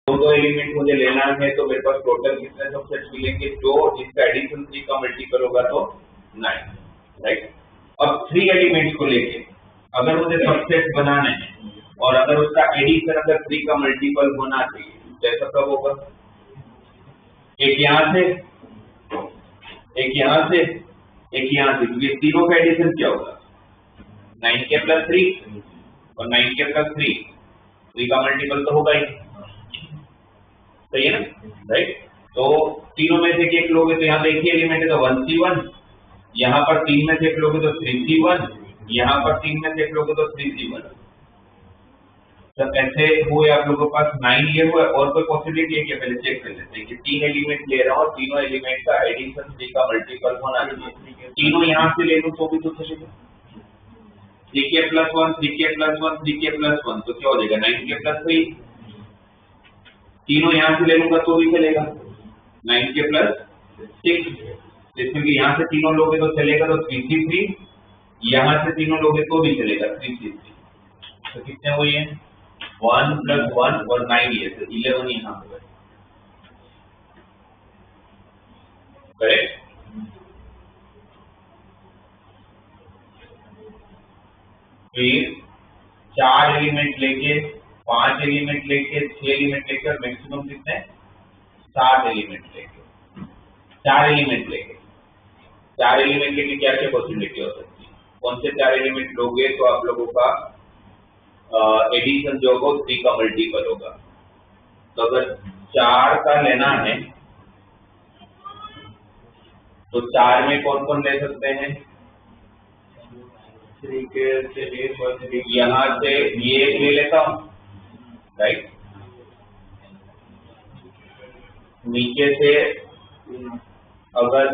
दो एलिमेंट मुझे लेना है तो मेरे पास टोटल कितने सबसेट्स मिलेंगे, जो इसका एडिशन 3 का मल्टीपल होगा तो 9, राइट। अब 3 एलिमेंट्स को लेके अगर मुझे सबसेट बनाना है और अगर उसका एडिशन अगर 3 का मल्टीपल होना चाहिए तो ऐसा कब होगा, एक यहाँ से एक यहाँ से एक यहाँ से, क्योंकि तीनों का एडिशन क्या होगा 9k + 3 और 9k + 3 का मल्टीपल तो होगा ही, सही है ना, राइट। तो तीनों में से एक लोगे तो यहाँ पे एक ही एलिमेंट है तो 1c1, यहाँ पर 3 में से एक लोगे तो 3c1, यहाँ पर 3 में से एक लोगे तो 3c1। जब ऐसे हुए आप लोगों के पास 9 ये हुआ, और कोई पॉसिबिलिटी है कि पहले चेक कर लेते हैं कि 3 एलिमेंट ले रहा हूँ, तीनों एलिमेंट का एडिशन 3 का मल्टीपल होना चाहिए, तीनों यहाँ से ले लूँ तो भी तो चलेगा, 3k + 1 3k + 1 3k + 1 तो क्या हो जाएगा 9k + 3, तीनों यहाँ से ले लूंगा तो भी चलेगा 9k + 6, इसमें यहाँ से तीनों लोगे तो चलेगा तो 3c3, यहाँ से तीनों लोगे तो भी चलेगा 3c3, तो कितने हुए हैं 1 + 1 और 9 ये तो 11 यहाँ होगा, करेक्ट। फिर 4 एलिमेंट लेके 5 एलिमेंट लेके 6 एलिमेंट लेके और मैक्सिमम कितने 7 एलिमेंट लेके, 4 एलिमेंट लेके 4 एलिमेंट लेके क्या क्या पॉसिबिलिटी हो सकती है, कौन से 4 एलिमेंट लोगे तो आप लोगों का एडिशन जो होगा 3 का मल्टीपल होगा। तो अगर 4 का लेना है तो 4 में कौन कौन ले सकते हैं, 3 के से यहाँ से ये एक ले लेता हूँ, राइट, नीचे से अगर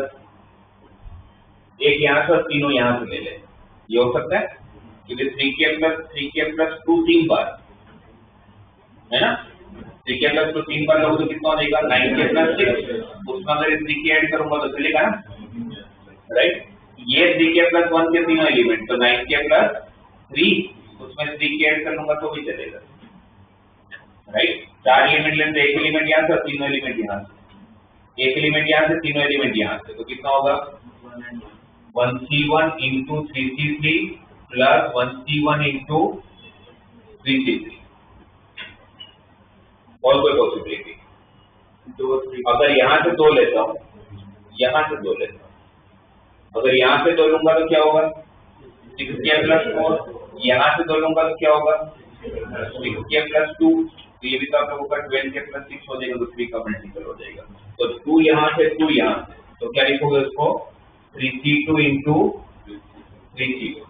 एक यहाँ से और तीनों यहाँ से ले ले, ये हो सकता है क्योंकि 3k + 2 3 बार है ना, 3k + 2 3 बार लोगे तो कितना हो जाएगा 9k + 6, उसमें अगर 3k ऐड करूंगा तो चलेगा ना, राइट। ये 3k + 1 के तीनों एलिमेंट तो 9k + 3, उसमें 3k ऐड कर लूंगा तो भी चलेगा, राइट। 4 एलिमेंट लेते एक एलिमेंट यहाँ से और तीनों एलिमेंट यहाँ से, एक एलिमेंट यहाँ से तीनों एलिमेंट यहाँ से, तो कितना होगा 1c1 × 3c3 + 1c1 × 3c3, और कोई पॉसिबिलिटी, अगर यहाँ से 2 लेता हूँ, यहाँ से 2 लेता हूँ, अगर यहाँ से 2 लूंगा तो क्या होगा 6k + 4, यहाँ से 2 लूंगा तो क्या होगा 6k + 2, तो ये भी तो आप लोगों का 12k + 6 हो जाएगा, तो 3 का मल्टीपल हो जाएगा, तो 2 यहाँ से 2 यहाँ से, तो क्या लिखोगे उसको 3c2 × 3c2,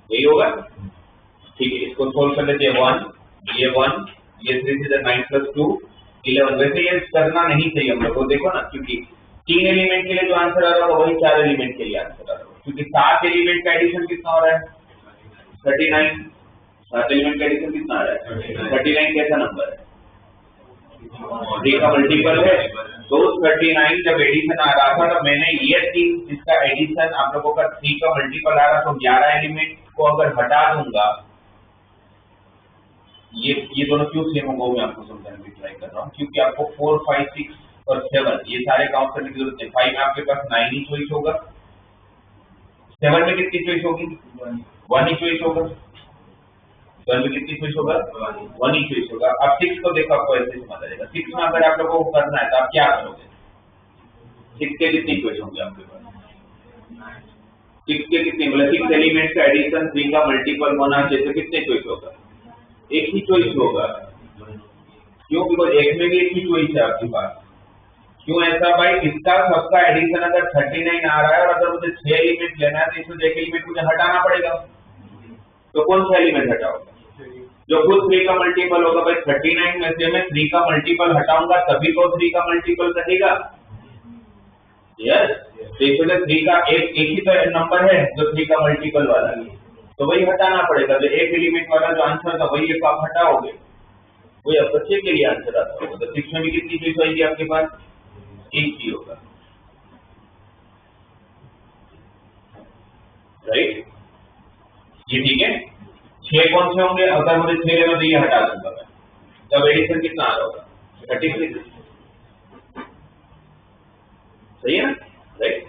यही होगा, ठीक है। इसको सोल्व कर लेते हैं, 1 ये 3 से 9 + 2 11, वैसे ये करना नहीं चाहिए हम लोग को, देखो ना, क्योंकि 3 एलिमेंट के लिए जो आंसर आ रहा होगा वही 4 एलिमेंट के लिए आंसर आ रहा होगा, क्योंकि 7 एलिमेंट का एडिशन कितना हो रहा है 39, 7 एलिमेंट का एडिशन कितना आ रहा है 39, कैसा नंबर है 3 का मल्टीपल है, तो 39 जब एडिशन आ रहा था तो मैंने ये 3 जिसका एडिशन आप लोगों का 3 का मल्टीपल आ रहा तो 11 एलिमेंट को अगर हटा दूंगा, ये दोनों क्यों सेम होगा मैं आपको समझाने की ट्राई कर रहा हूँ, क्योंकि आपको 4 5 6 और 7 ये सारे काउंट करने की जरूरत है, 5 में आपके पास 9 ही चॉइस होगा, 7 में कितनी चॉइस होगी 1 ही चॉइस होगा, 7 में कितनी चॉइस होगा 1 ही चॉइस होगा। अब 6 को देखो, आपको ऐसे समझ आ जाएगा, 6 में अगर आप लोगों को करना है तो आप क्या करोगे, 6 के कितनी चॉइस होंगे आपके पास, 6 के कितने, मतलब 6 एलिमेंट का एडिशन 3 का मल्टीपल होना चाहिए, तो कितने चॉइस होगा, एक ही चॉइस होगा, क्यों, बिकॉज एक में भी एक ही चॉइस है आपके पास, क्यों ऐसा भाई, इसका सबका एडिशन अगर 39 आ रहा है और अगर मुझे 6 एलिमेंट लेना है तो इसमें एक एलिमेंट मुझे हटाना पड़ेगा, तो कौन सा एलिमेंट हटाओगे, जो खुद 3 का मल्टीपल होगा, भाई 39 में से मैं 3 का मल्टीपल हटाऊंगा तभी तो 3 का मल्टीपल रहेगा, यस, इसमें 3 का एक ही तो नंबर है जो 3 का मल्टीपल वाला है, तो वही हटाना पड़ेगा, जो एक एलिमेंट वाला जो आंसर था वही एक आप हटाओगे, वही आपका 6 के लिए आंसर आता होगा, तो 6 में भी कितनी चॉइस आएगी आपके पास, एक ही होगा, राइट, ये ठीक है। 6 कौन से होंगे, अगर मुझे 6 लेना तो ये हटा दूंगा मैं, तब एडिशन कितना आ रहा होगा 36। सही है ना, राइट।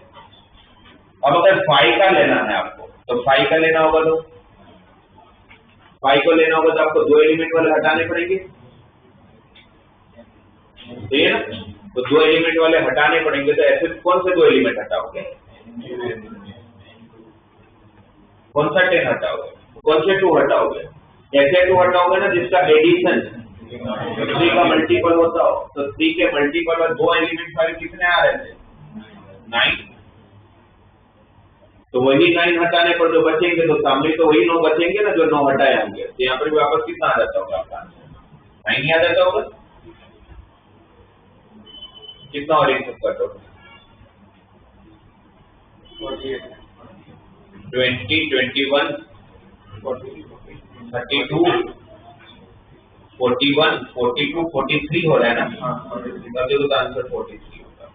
अब अगर 5 का लेना है आपको, तो 5 का लेना होगा, तो 5 को लेना होगा तो आपको 2 एलिमेंट वाले हटाने पड़ेंगे, सही है ना। तो 2 एलिमेंट वाले हटाने पड़ेंगे, तो ऐसे कौन से 2 एलिमेंट हटाओगे, कौन सा 10 हटाओगे, कौन से 2 हटाओगे, ऐसे 2 हटाओगे ना जिसका एडिशन 3 का मल्टीपल होता हो। तो 3 के मल्टीपल और 2 एलिमेंट वाले कितने आ रहे थे 9, तो वही 9 हटाने पर जो बचेंगे, तो सामने तो वही 9 बचेंगे ना जो 9 हटाए होंगे। तो यहाँ पर भी वापस कितना आ जाता होगा आपका 9 ही आ जाता होगा। कितना और एक सबका टोटल 20, 21, 32, 41, 42, 43 हो रहा है ना। तब देखो तो आंसर 43 होगा।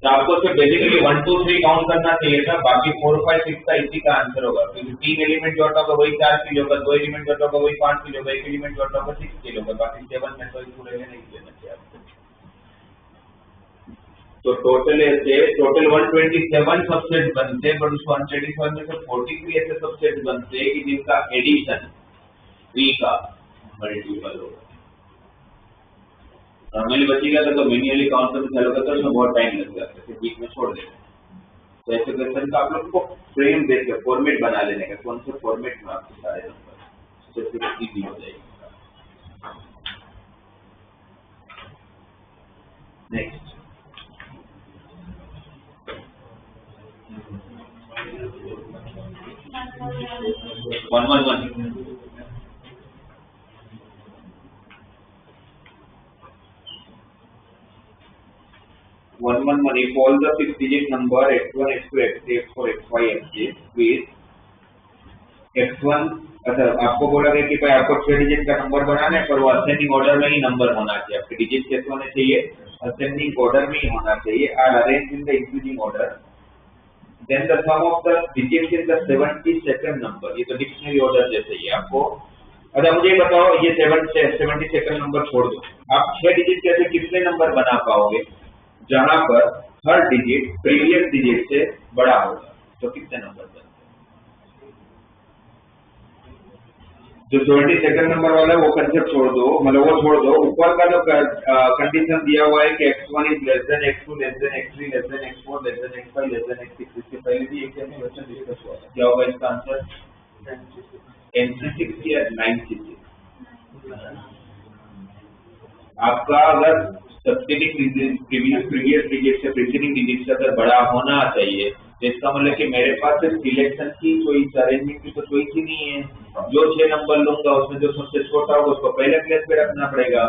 तो आपको सिर्फ बेसिकली 1 2 3 काउंट करना चाहिए था, बाकी 4 5 6 का इसी का आंसर होगा, क्योंकि 3 एलिमेंट जो होगा वही 4 किलो का, 2 एलिमेंट जो होगा वही 5 किलो का, 1 एलिमेंट जो होगा 6 किलो का, बाकी 7 में तो पूरे नहीं लेना चाहिए आपको। तो टोटल ऐसे टोटल 127 सबसेट बनते, पर उस 127 में से 43 ऐसे सबसेट बनते कि जिनका एडिशन 3 का मल्टीपल होगा। नॉर्मली बचेगा तो मैन्युअली काउंट करके चालू करते उसमें बहुत टाइम लग जाता है, फिर बीच में छोड़ देते हैं। तो ऐसे क्वेश्चन का आप लोग को फ्रेम देकर फॉर्मेट बना लेने का, कौन से फॉर्मेट में आपके सारे नंबर उससे इजी हो जाएगी। Next 111 111 if all the 6-digit number x1 x2 x3 x4 x5 xj with x1, अच्छा आपको बोला गया कि भाई आपको 6 डिजिट का नंबर बनाना है, पर वो असेंडिंग ऑर्डर में ही नंबर होना चाहिए, आपके डिजिट कैसे होने चाहिए, असेंडिंग ऑर्डर में ही होना चाहिए। I'll arrange in the increasing order, then the sum of the digits in the 72nd number, ये तो डिक्शनरी ऑर्डर जैसे ही आपको। अच्छा मुझे बताओ, ये 72nd नंबर छोड़ दो, आप 6 डिजिट कैसे कितने नंबर बना पाओगे जहां पर हर डिजिट प्रीवियस डिजिट से बड़ा होगा, तो कितने नंबर बनते हैं। जो 72nd नंबर वाला है वो कंसेप्ट छोड़ दो, मतलब वो छोड़ दो, ऊपर का जो कंडीशन दिया हुआ है कि x1 is less than x2 less than x3 less than x4 less than x5 less than x6, इसके पहले भी एक क्वेश्चन डिस्कस हुआ था, क्या होगा इसका आंसर NC6 या 9C6। आपका अगर सब्सिडिंग प्रीवियस डिजिट से प्रीसीडिंग डिजिट से अगर बड़ा होना चाहिए, तो इसका मतलब कि मेरे पास सिर्फ सिलेक्शन की चॉइस, अरेंजमेंट की तो चॉइस ही नहीं है। जो 6 नंबर लूंगा उसमें जो सबसे छोटा होगा उसको पहले प्लेस पे रखना पड़ेगा,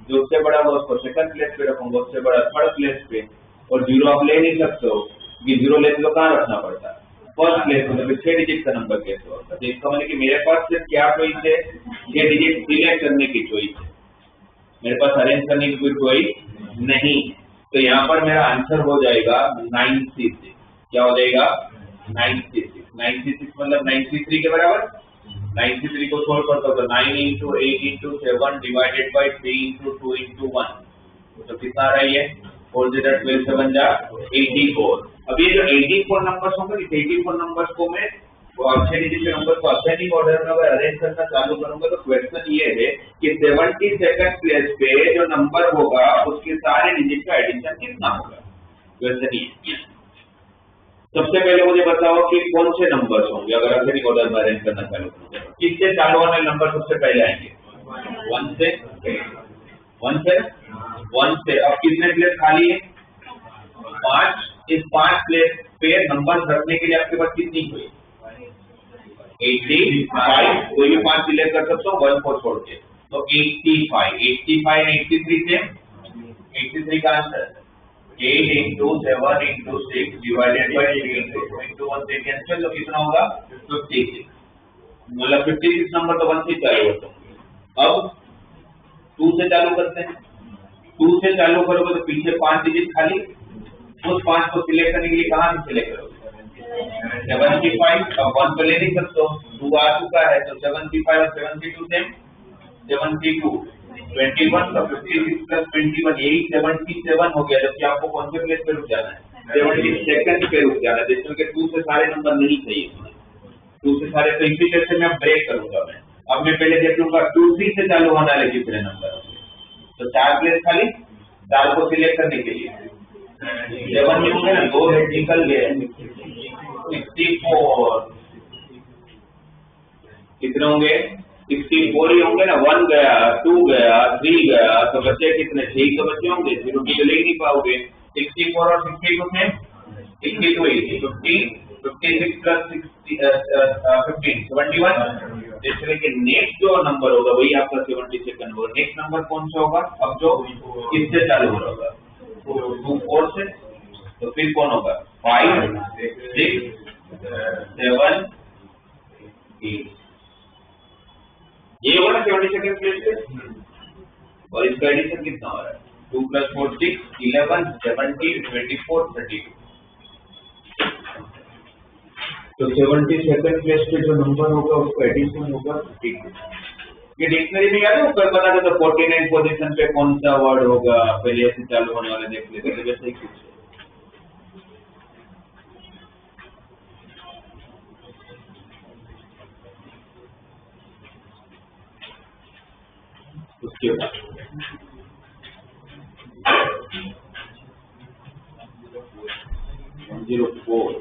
जो उससे बड़ा होगा उसको सेकंड प्लेस पे रखूंगा, उससे बड़ा थर्ड प्लेस पे, और जीरो आप ले नहीं सकते हो कि जीरो लेने तो कहाँ रखना पड़ता है फर्स्ट प्लेस में, तो 6 डिजिट का नंबर कैसे होता है। इसका मतलब कि मेरे पास सिर्फ क्या चॉइस है, 6 डिजिट सिलेक्ट करने की चॉइस है, मेरे पास अरेंज करने की कोई चॉइस नहीं। तो यहाँ पर मेरा आंसर हो जाएगा 9C6। क्या हो जाएगा 9C6। 9C6 मतलब 9C3 के बराबर। 9C3 को सोल्व करता हूँ तो 9 × 8 × 7 डिवाइडेड बाई 3 × 2 × 1, तो कितना आ रहा है 4 0 12 7 जा 84। अब ये जो 84 नंबर्स होंगे, इस 84 नंबर्स को मैं अच्छे डिजिट के नंबर को असेंडिंग ऑर्डर में अगर अरेंज करना चालू करूंगा, तो क्वेश्चन ये है कि 72nd प्लेस पे जो नंबर होगा उसके सारे डिजिट का एडिशन कितना होगा। क्वेश्चन ये सबसे पहले मुझे बताओ कि कौन से नंबर्स होंगे अगर असेंडिंग ऑर्डर में अरेंज करना चालू करूंगा, किससे चालू होने वाले नंबर सबसे पहले आएंगे 1 से 1 से। अब कितने प्लेस खाली है 5। इस 5 प्लेस पे नंबर रखने के लिए आपके पास कितनी हुई 85, कोई भी 5 सिलेक्ट कर सकते हो 1 4 छोड़ के, तो 85 85 83 से 83 का आंसर 8 × 7 × 6 डिवाइडेड बाय 3 × 1 से कैंसिल, तो कितना होगा 56। मतलब 56 नंबर तो 1 से चालू होता है। अब 2 से चालू करते हैं, 2 से चालू करोगे तो पीछे 5 डिजिट खाली, उस 5 को सिलेक्ट करने के लिए कहां से सिलेक्ट करोगे 75। अब 1 तो ले नहीं सकते हो, 2 आ चुका है, तो 75 और 72 सेम, 72 21 का 56 प्लस 21 यही 77 हो गया। जबकि आपको कौन से प्लेस पे रुक जाना है? 72 पे रुक जाना है, जिसमें कि 2 से सारे नंबर नहीं चाहिए, 2 से सारे। तो इसी तरह से मैं ब्रेक करूंगा। मैं अब मैं पहले देख लूंगा 2 3 से चालू होने वाले कितने नंबर, तो 4 प्लेस खाली, 4 को सिलेक्ट करने के लिए 7 नहीं होंगे ना, 2 हेड निकल गए, 64 कितने होंगे? 64 ही होंगे ना। 1 गया, 2 गया, 3 गया, तो बचे कितने? 6 तो बचे होंगे, 0 तो ले ही नहीं पाओगे। 64 और 62 में 62 ही 50 56 प्लस 15 71। इसलिए कि नेक्स्ट जो नंबर होगा वही आपका 72 होगा। नेक्स्ट नंबर कौन सा होगा? अब जो इससे चालू हो रहा होगा 2 4 से, तो फिर कौन होगा? 5 6 7 8, ये होगा 72 प्लेस पे। और इसका एडिशन कितना हो रहा है? 2 + 4 6 11 17 24 32। तो 72 प्लेस पे जो नंबर होगा उसका एडिशन होगा 32। ये डिक्शनरी में याद है ऊपर बता दो, तो 49 पोजीशन पे कौन सा वर्ड होगा? पहले से चालू होने वाला देख लेते हैं, वैसे ही कुछ है। उसके बाद 104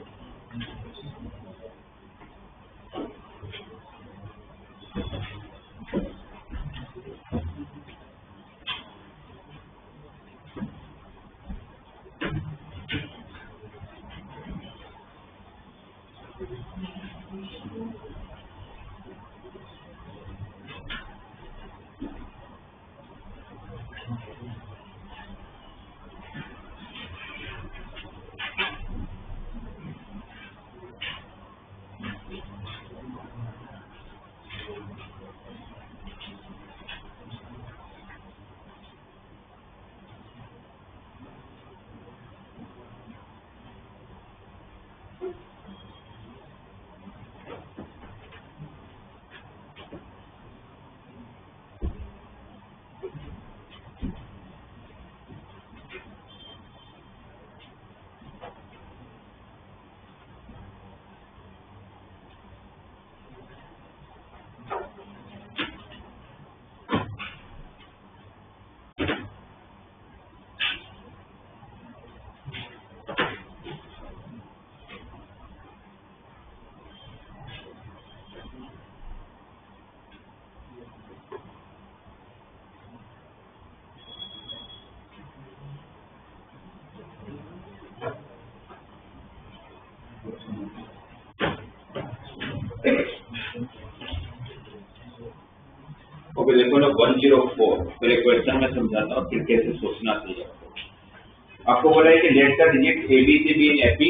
ओके। देखो ना 104 पहले क्वेश्चन में समझाता हूँ, फिर कैसे सोचना चाहिए आपको। आपको बोला है कि let the digit ABCD in AP,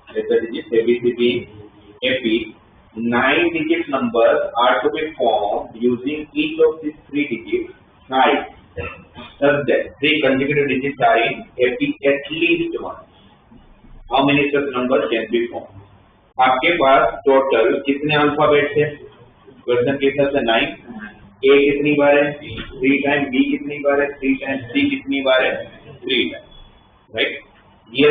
let the digit ABCD in AP 9 digit numbers are to be formed using each of these 3 digits sides such that 3 consecutive digits are in AP at least once. How many such numbers can be formed? आपके पास total कितने alphabets है? Question के हिसाब से 9। A कितनी बार है? 3 time. B कितनी बार है? 3 टाइम। C कितनी बार है? 3 टाइम। राइट, ये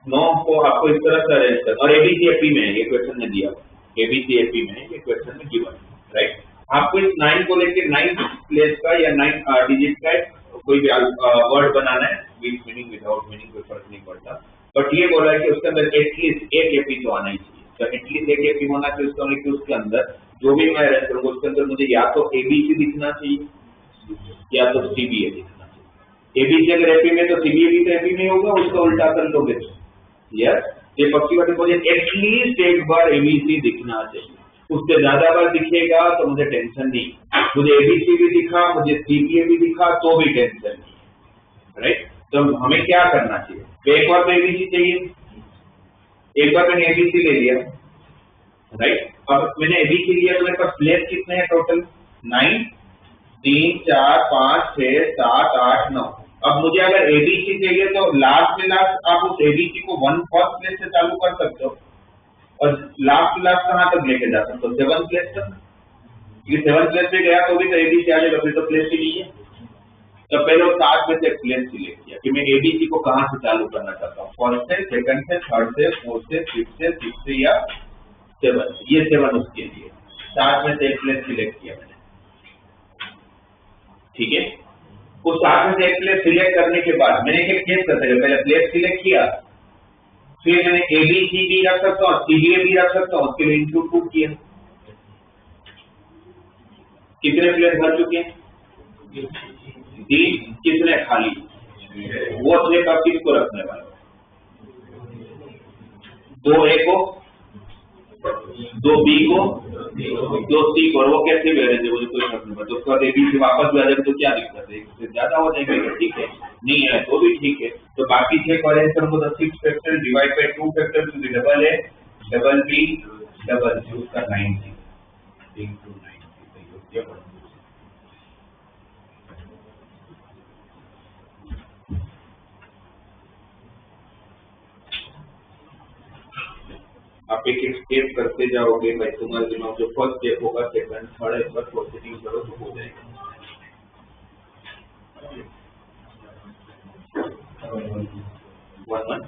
9 को आपको इस तरह से अरेंज करना। और ABCD में ये क्वेश्चन ने दिया, ABCD में ये क्वेश्चन में गिवन। राइट, आपको इस 9 को लेकर 9 प्लेस का या 9 डिजिट का कोई भी वर्ड बनाना है, विद मीनिंग विदाउट मीनिंग कोई फर्क नहीं पड़ता। बट ये बोला है कि उसके अंदर एटलीस्ट एक एपी तो आना ही चाहिए। तो एटलीस्ट एक एपी होना चाहिए उसका, कि उसके अंदर जो भी मैं अरेंज करूंगा उसके अंदर मुझे या तो एबीसी दिखना चाहिए या तो सीबीए दिखना चाहिए। एबीसी अगर एपी में तो सीबीए भी तो एपी में होगा, उसका उल्टा कर लोगे। यस, ये पक्की बात है। मुझे एटलीस्ट एक बार एबीसी दिखना चाहिए, उससे ज्यादा बार दिखेगा तो मुझे टेंशन नहीं। मुझे एबीसी भी दिखा, मुझे सीबीए भी दिखा तो भी टेंशन नहीं। राइट, तो हमें क्या करना चाहिए? एक बार तो एबीसी चाहिए, एक बार मैंने एबीसी ले लिया। राइट, अब मैंने एबीसी लिया तो मेरे पास प्लेस कितने हैं टोटल? 9, 3 4 5 6 7 8 9। अब मुझे अगर एबीसी चाहिए तो लास्ट में लास्ट आप उस एबीसी को 1 फर्स्ट प्लेस से चालू कर सकते हो। और लास्ट कहाँ तक लेके जा सकते हो? 7th प्लेस तक। ये 7th प्लेस पे गया तो भी तो एबीसी आ जाएगा, फिर तो प्लेस ही नहीं है। तो पहले 7 में से प्लेस सिलेक्ट किया कि मैं एबीसी को कहाँ से चालू करना चाहता हूँ, फर्स्ट से, सेकंड से, थर्ड से, फोर्थ से, फिफ्थ से, सिक्स्थ से या 7। ये 7 उसके लिए 7 में से एक प्लेस सिलेक्ट किया मैंने, ठीक है। उस 7 में से एक प्लेस सिलेक्ट करने के बाद मैंने एक केस कर सकता, पहले प्लेस सिलेक्ट किया, फिर मैंने एबीसी भी रख सकता हूँ, सीबीए भी रख सकता हूँ, उसके लिए इंटू 2 किया। कितने प्लेस भर चुके हैं? 3। कितने खाली? वो 6 का किसको रखने वाले? 2 ए को, 2 बी को, 2 सी को। वो कैसे भी है मुझे कोई फर्क नहीं पड़ता। उसके बाद एबीसी वापस भी आ जाए तो क्या दिक्कत है? इससे ज्यादा हो जाएगा ठीक है, नहीं है तो भी ठीक है। तो बाकी 6 को अरेंज करूंगा तो 6 factor divide by 2 factor to the double A double B double C, उसका 90 into 90। आप एक एक स्टेप करते जाओगे भाई, तुम्हारे दिमाग जो फर्स्ट स्टेप होगा, सेकंड, थर्ड, एक बार प्रोसीडिंग करो तो हो जाएगा। वन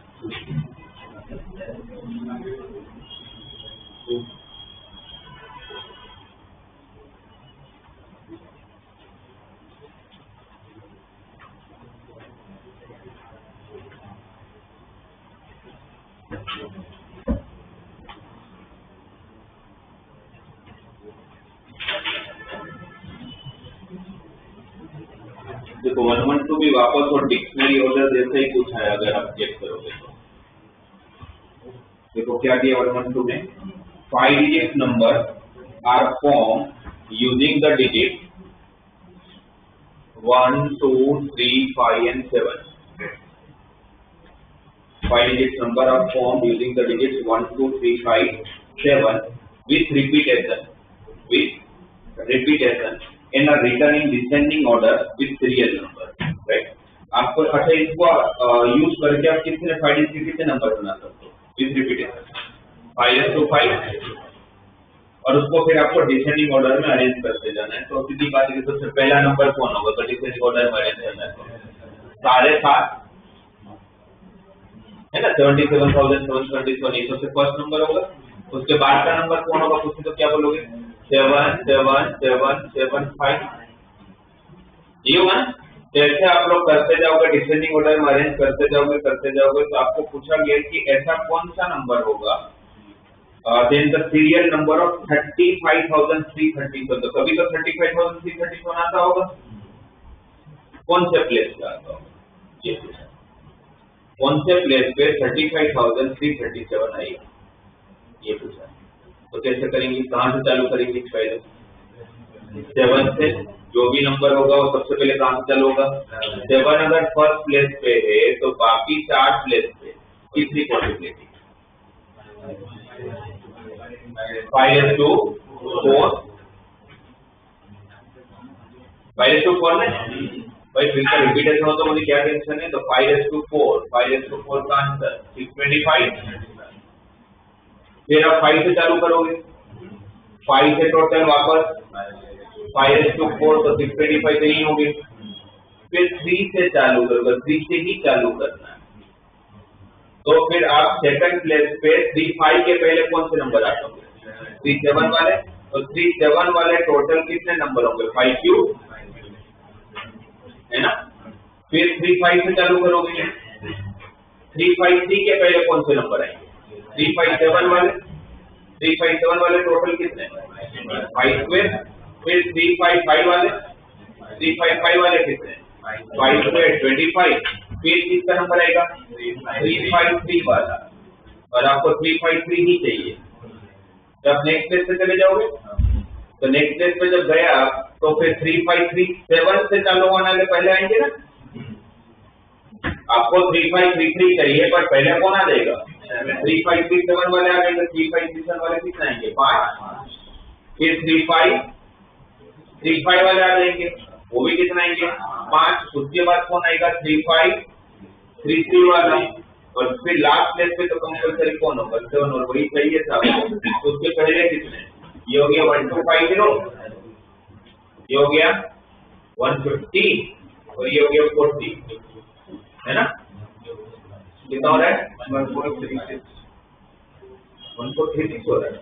देखो 112 भी वापस और डिक्शनरी ऑर्डर जैसा ही पूछा है, अगर आप चेक करोगे तो देखो क्या दिया 112 में, 5 digit number are formed using the digit 1, 2, 3, 5 and 7। 5 digit number are formed using the digits 1, 2, 3, 5, 7 with repeatation and are written in descending order with serial number, right? आपको अच्छा इसको यूज करके आप कितने 5 digit के कितने नंबर बना सकते हो विद रिपीटेशन? 5 और उसको फिर आपको डिसेंडिंग ऑर्डर में अरेंज करते जाना है। तो सीधी बात है कि सबसे पहला नंबर कौन होगा? तो डिसेंडिंग ऑर्डर में अरेंज करना है, 7.5 है ना, 77,721 ये सबसे फर्स्ट नंबर होगा। उसके बाद का नंबर कौन होगा? पूछे तो क्या बोलोगे? 7, 7, 7, 7, 5 ये होगा ना। जैसे आप लोग करते जाओगे, डिसेंडिंग ऑर्डर में अरेंज करते जाओगे तो आपको पूछा गया कि ऐसा कौन सा नंबर होगा then the serial number of 35,337। तो कभी तो 35,337 आता होगा, कौन से प्लेस पे आता होगा? ये कौन से प्लेस पे 35,337 आएगा, ये पूछा। तो कैसे करेंगे, कहां से चालू करेंगे? पहले 7 से जो भी नंबर होगा वो सबसे पहले कहां से चालू होगा? 7 अगर फर्स्ट प्लेस पे है तो बाकी 4 प्लेस पे कितनी पॉसिबिलिटी? 5:4 5:4 ने भाई फिर से रिपीटेशन हो तो मुझे क्या टेंशन है। तो 5:4 का आंसर 625। फिर आप 5 से चालू करोगे, 5 से टोटल वापस 5:4 तो 625 तो यही होंगे। फिर 3 से चालू करोगे, 3 से ही चालू करना है। तो फिर आप सेकंड प्लेस पे 35 के पहले कौन से नंबर आते होंगे? 37 वाले। तो 37 वाले टोटल कितने नंबर होंगे? 5 क्यूब है ना। फिर 35 से चालू करोगे, 353 के पहले कौन से नंबर आएंगे? 357 वाले टोटल कितने? 5 स्क्वायर। फिर 355 वाले कितने? 5 स्क्वायर 25। फिर किसका नंबर आएगा? 353 वाला, और आपको 353 ही चाहिए। जब नेक्स्ट प्लेस पे चले जाओगे तो नेक्स्ट प्लेस पे जब गया तो फिर 353 7 से चालू होने वाले पहले आएंगे ना। आपको 3533 चाहिए पर पहले कौन आ जाएगा? 3537 वाले आ जाएंगे। 3537 वाले कितने आएंगे? 5। फिर 3535 वाले आ जाएंगे, वो भी कितना आएंगे? 5। उसके बाद कौन आएगा? 3533 वाला। और फिर लास्ट प्लेस पे तो कंपल्सरी कौन होगा 7 और वही चाहिए था आपको। तो उसमें पहले कितने ये हो गया 1250 ये हो गया 150 और ये हो गया 40 है ना। कितना हो रहा है 1436 हो रहा है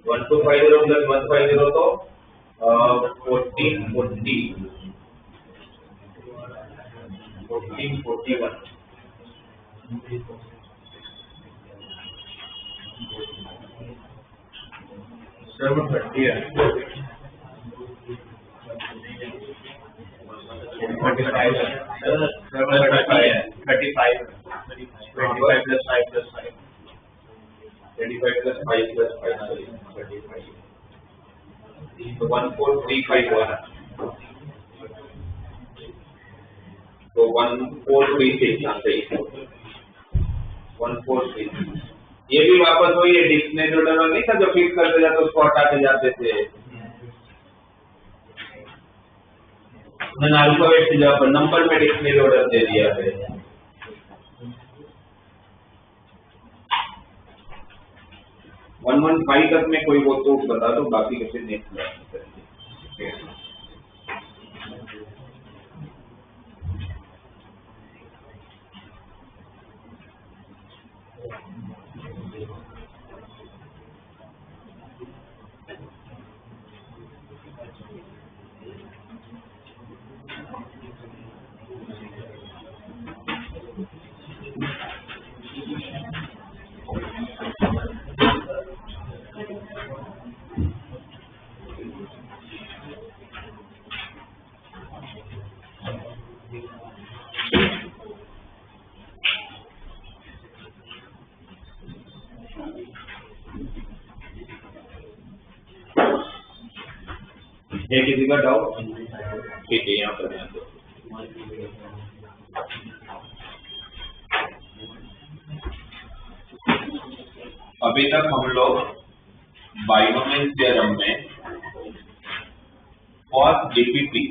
1250 प्लस 150 तो 1441 730 है 35 है 35 25 plus 5 plus 5 25 plus 5 plus 5 35 तो 1435 हुआ ना तो 1436 यहाँ से 1436 ये भी वापस वही है डिक्शनरी नहीं था जो फिक्स करते जाते उसको हटाते जाते थे अल्फाबेट की जगह पर नंबर में डिक्शनरी ऑर्डर दे दिया है। 115 तक में कोई वो तो बता दो बाकी कैसे नेक्स्ट करेंगे। है किसी का डाउट? ठीक है यहाँ पर अभी तक हम लोग बायनोमियल थ्योरम में कॉस डीपीपी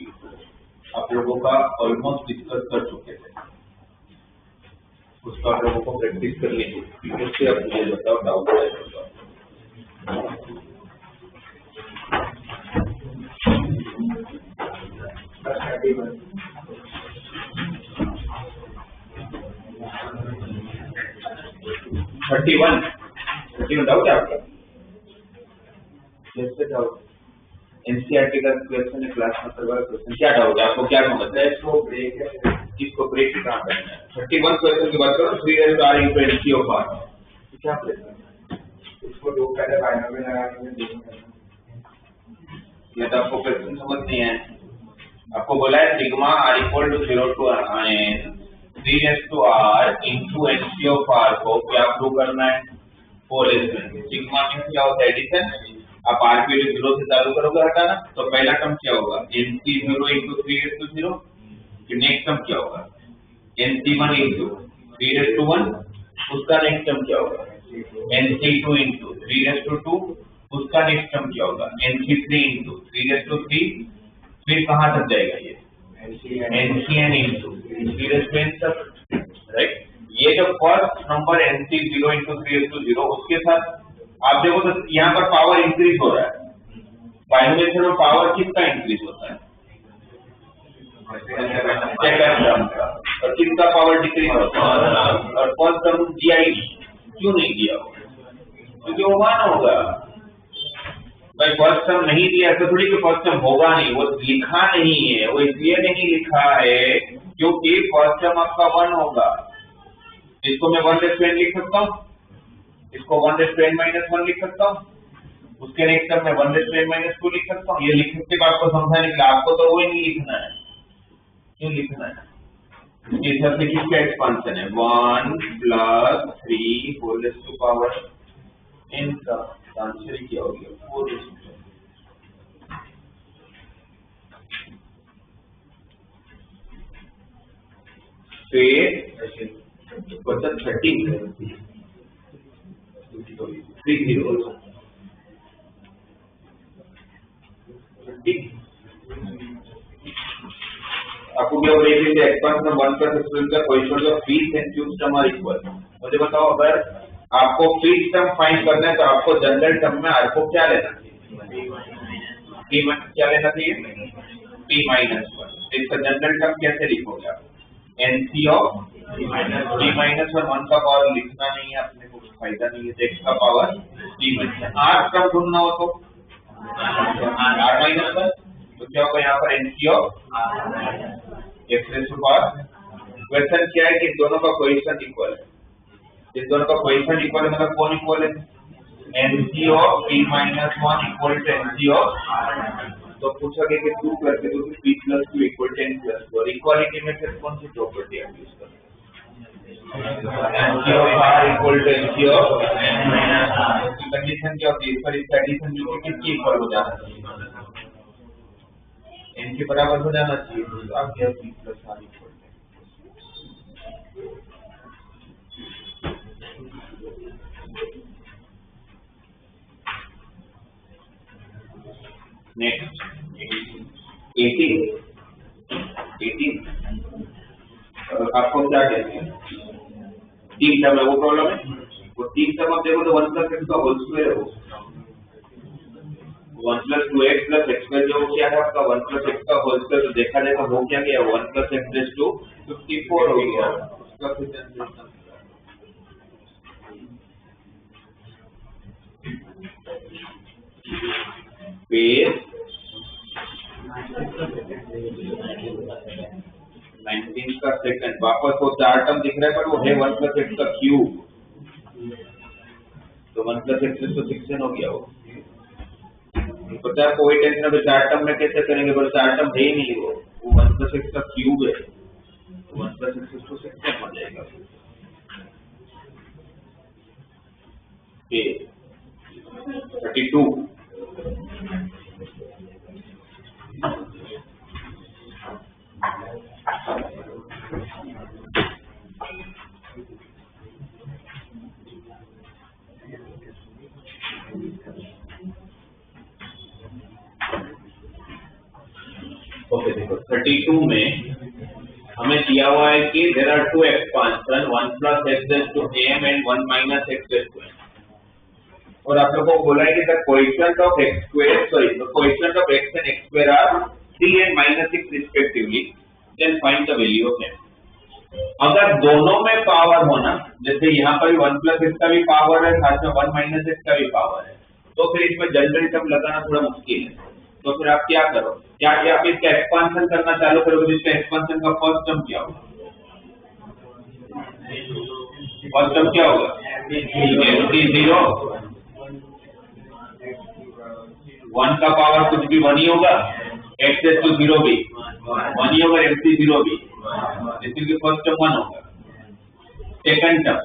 आप लोगों का ऑलमोस्ट डिस्कस कर चुके थे। उसका आप लोगों को प्रैक्टिस करनी है। उससे आप मुझे बताओ डाउट है। 31 डाउट है आपका? जैसे डाउट एनसीईआरटी का क्वेश्चन है क्लास में करवा क्वेश्चन क्या डाउट है आपको? क्या समझ है इसको ब्रेक है इसको ब्रेक कहाँ करना है? 31 क्वेश्चन की बात करो 3 r into NC of r क्या इसको दो पहले बायनोमियल लगाने ये तो आपको क्वेश्चन समझ नहीं है। आपको बोला है sigma r equal to 0 to n 3 raised to r into NC of r को क्या प्रूव करना है? 4 सिग्मा में क्या होता है एडिशन। आप r की वैल्यू 0 से चालू करोगे हटाना तो पहला टर्म क्या होगा NC 0 into 3 raised to 0 फिर नेक्स्ट टर्म क्या होगा NC1 into 3 raised to 1 उसका नेक्स्ट टर्म क्या होगा NC2 into 3 raised to 2 उसका नेक्स्ट टर्म क्या होगा NC3 into 3 raised to 3 फिर कहाँ तक जाएगा ये NCn into 3 raised to n तक राइट। ये जो first number NC0 into 3 raised to 0 उसके साथ आप देखो तो यहाँ पर पावर इंक्रीज हो रहा है। बायनोमियल में पावर किसका इंक्रीज होता है सेकंड टर्म का और किसका पावर डिक्रीज होता है और फर्स्ट टर्म दिया ही क्यों नहीं दिया क्योंकि वो 1 होगा भाई। फर्स्ट टर्म नहीं दिया तो थोड़ी कि फर्स्ट टर्म होगा नहीं वो लिखा नहीं है वो इसलिए नहीं लिखा है क्योंकि फर्स्ट टर्म आपका 1 होगा। इसको मैं 1 लिख सकता हूँ इसको 1 लिख सकता हूँ उसके नेक्स्ट टर्म में 1 2 लिख सकता हूँ। ये लिखने के बाद आपको समझाने के लिए आपको तो वो ही नहीं लिखना है क्यों लिखना है इसके हिसाब से किसका एक्सपांशन है 1 plus 3 whole raised to power n का आंसर क्या हो गया 4 raised to 10। फिर क्वेश्चन 13 आपको गया और एक एक्सपांशन 1 प्लस एक्सपोनेंशियल का कोएफिशिएंट ऑफ फीस and cube term are equal. मुझे बताओ अगर आपको फीस टर्म फाइंड करना है तो आपको जनरल टर्म में आर को क्या लेना चाहिए? p क्या लेना चाहिए? p minus 1। इसका जनरल टर्म कैसे लिखोगे आप? nc ऑफ p माइनस 1 का पावर लिखना नहीं है, अपने को फायदा नहीं है, x का power p minus r term ढूंढना हो तो r माइनस 1, तो क्या होगा यहाँ पर nc of x raise to power. Question क्या है कि दोनों का कोएफिशिएंट इक्वल है, इस दोनों का कोएफिशिएंट इक्वल है मतलब कौन इक्वल है? nc of p minus 1 equal to nc of, तो पूछा गया कि 2 करके तो p plus 2 equal to n plus 2, और इक्वालिटी में फिर कौन सी प्रॉपर्टी आप यूज करें? nc of r equal to nc ऑफ n माइनस r की कंडीशन क्या होती है? इस पर इसका एडिशन जो कि किसके इक्वल हो जाना चाहिए? n के बराबर हो जाना चाहिए, तो आप क्या p plus r equal next 18 आपको क्या कहते हैं? 3 टर्म है, वो प्रॉब्लम है। वो 3 टर्म आप देखो तो 1 प्लस एक्स का होल स्क्वायर है, वो 1 plus 2x plus x square जो क्या है आपका 1 प्लस एक्स का होल स्क्वायर, तो देखा जाए तो हो क्या गया 1 प्लस एक्स रेज़ टू 54 हो गया उसका फिर फिर 19 का सेकंड वापस वो 4 टर्म दिख रहा है पर वो है 1 प्लस एक्स का क्यूब, तो 1 प्लस एक्स तो 16 हो गया वो। पता है कोई टेंशन नहीं, 4 टर्म में कैसे करेंगे, पर 4 टर्म है ही नहीं, वो 1 प्लस एक्स का क्यूब है, 1 प्लस एक्स तो 16 हो जाएगा। फिर 32 ओके देखो 32 में हमें दिया हुआ है कि there are two expansion 1 plus X raise to m and 1 minus X raise to m, और आप लोगों को बोला है कि the coefficient of x square the coefficient of x and x square are 3 and minus 6 respectively, then find the value of m। अगर दोनों में पावर हो ना, जैसे यहाँ पर 1 प्लस एक्स का भी पावर है साथ में 1 माइनस एक्स का भी पावर है, तो फिर इसमें जनरल टर्म लगाना थोड़ा मुश्किल है, तो फिर आप क्या करो, क्या आप इसका एक्सपांशन करना चालू करोगे? इसका एक्सपांशन का फर्स्ट टर्म क्या होगा? फर्स्ट टर्म क्या होगा? mt0, 1 का पावर कुछ भी 1 ही होगा, x रेज़ टू 0 भी 1 ही होगा, mt0 भी, इसलिए फर्स्ट टर्म 1 होगा। Second term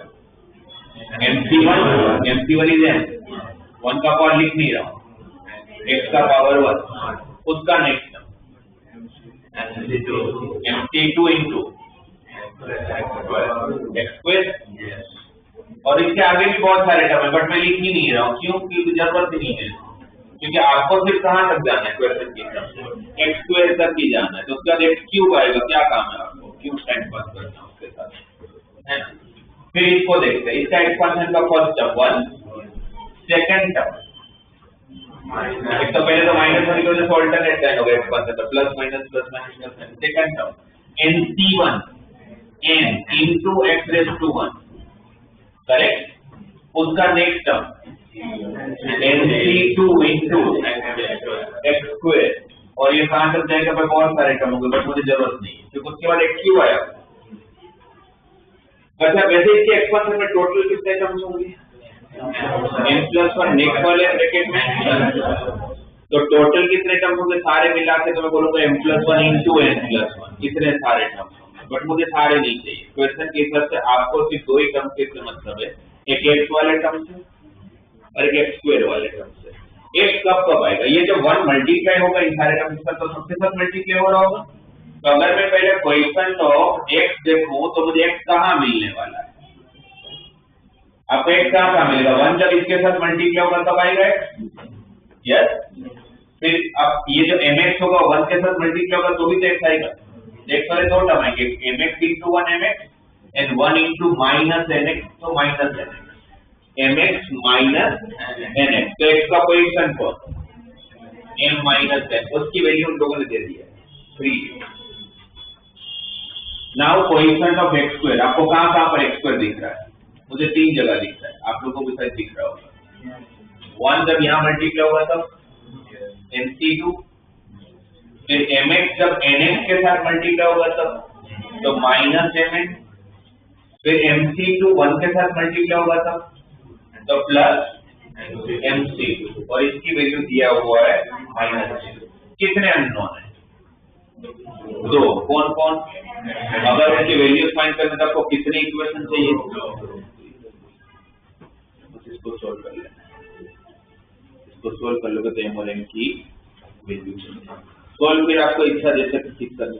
mt1 is n, 1 का पावर लिख नहीं रहा हूं, x का पावर 1, उसका next term mt2 into x square, और इसके आगे भी बहुत सारे टर्म है बट मैं लिख ही नहीं रहा हूँ, क्यों? क्योंकि जरूरत ही नहीं है, क्योंकि आपको सिर्फ कहां तक जाना है क्वेश्चन की तरफ, x स्क्वायर तक ही जाना है, तो उसका x क्यूब आएगा, क्या काम है आपको? क्यूब टाइम पास करना है उसके साथ, है ना। फिर इसको देखते हैं, इसका एक्सपांशन का फर्स्ट टर्म 1, सेकंड टर्म एक तो पहले तो माइनस 1 की वजह से अल्टरनेट साइन हो गया, एक्सपांशन का plus minus plus minus plus minus, second term nc1 n into x raise to 1, correct, उसका next term nc2 into x square, और ये कहां तक जाएगा? पर बहुत सारे टर्म होंगे बट मुझे जरूरत नहीं है, क्योंकि उसके बाद x क्यूब आया। अच्छा वैसे इसके एक्सपांशन में टोटल कितने टर्म्स होंगे? n+1 नेक्स्ट वाले ब्रैकेट में, तो टोटल कितने टर्म होंगे सारे मिला के? तो मैं बोलूंगा m+1 into n+1, इतने सारे टर्म, बट मुझे सारे नहीं चाहिए। क्वेश्चन के हिसाब से आपको सिर्फ 2 ही टर्म से मतलब है, एक x वाले टर्म से और एक x स्क्वायर वाले टर्म से। x कब आएगा? ये जब 1 मल्टीप्लाई होगा इन सारे टर्म से, तो सबके साथ मल्टीप्लाई हो रहा होगा, तो अगर मैं पहले कोएफिशिएंट ऑफ x देखूं तो मुझे x कहां मिलने वाला है? आपको x कहां मिलेगा? 1 जब इसके साथ मल्टीप्लाई होगा तब आएगा x, यस। फिर अब ये जो mx होगा 1 के साथ मल्टीप्लाई होगा तो भी तो x आएगा, x वाले दो टर्म आएंगे, mx into 1 mx and 1 into minus nx, तो minus nx, mx minus nx, तो x का कोएफिशिएंट कौन, m minus n, उसकी वैल्यू उन लोगों ने दे दी है 3। Now coefficient of x square, आपको कहां कहां पर x स्क्वायर दिख रहा है, मुझे 3 जगह दिख रहा है, आप लोगों को भी शायद दिख रहा होगा। 1 जब यहां मल्टीप्लाई होगा तब mc2, फिर mx जब nx के साथ मल्टीप्लाई होगा तब तो माइनस mx, फिर mc2 1 के साथ मल्टीप्लाई होगा तब तो प्लस mc2, और इसकी वैल्यू दिया हुआ है -0। कितने अननोन है, 2, कौन कौन, अगर उनकी वैल्यूज फाइंड करने तक आपको कितने इक्वेशन चाहिए, इसको सोल्व कर लेना, इसको सोल्व कर लोगे तो m और n की वैल्यू सोल्व, फिर आपको इच्छा जैसे ठीक करने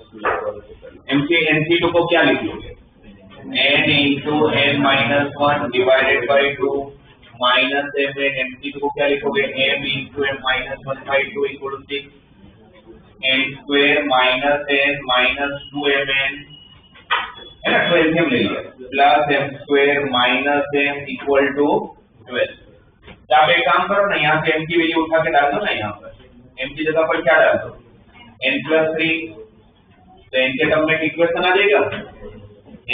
mc2 को क्या लिख लोगे, n into n minus 1 divided by 2 minus m, mc2 को क्या लिखोगे, m into m minus 1 by 2 equal to 6, n square minus n minus 2mn, है ना, 12 हम ले लिया, plus m square minus m equal to 12। तो आप एक काम करो ना, यहाँ से m की वैल्यू उठा के डाल दो ना, यहाँ पर m की जगह पर क्या डाल दो, n plus 3, तो n के टर्म में इक्वेशन आ जाएगा,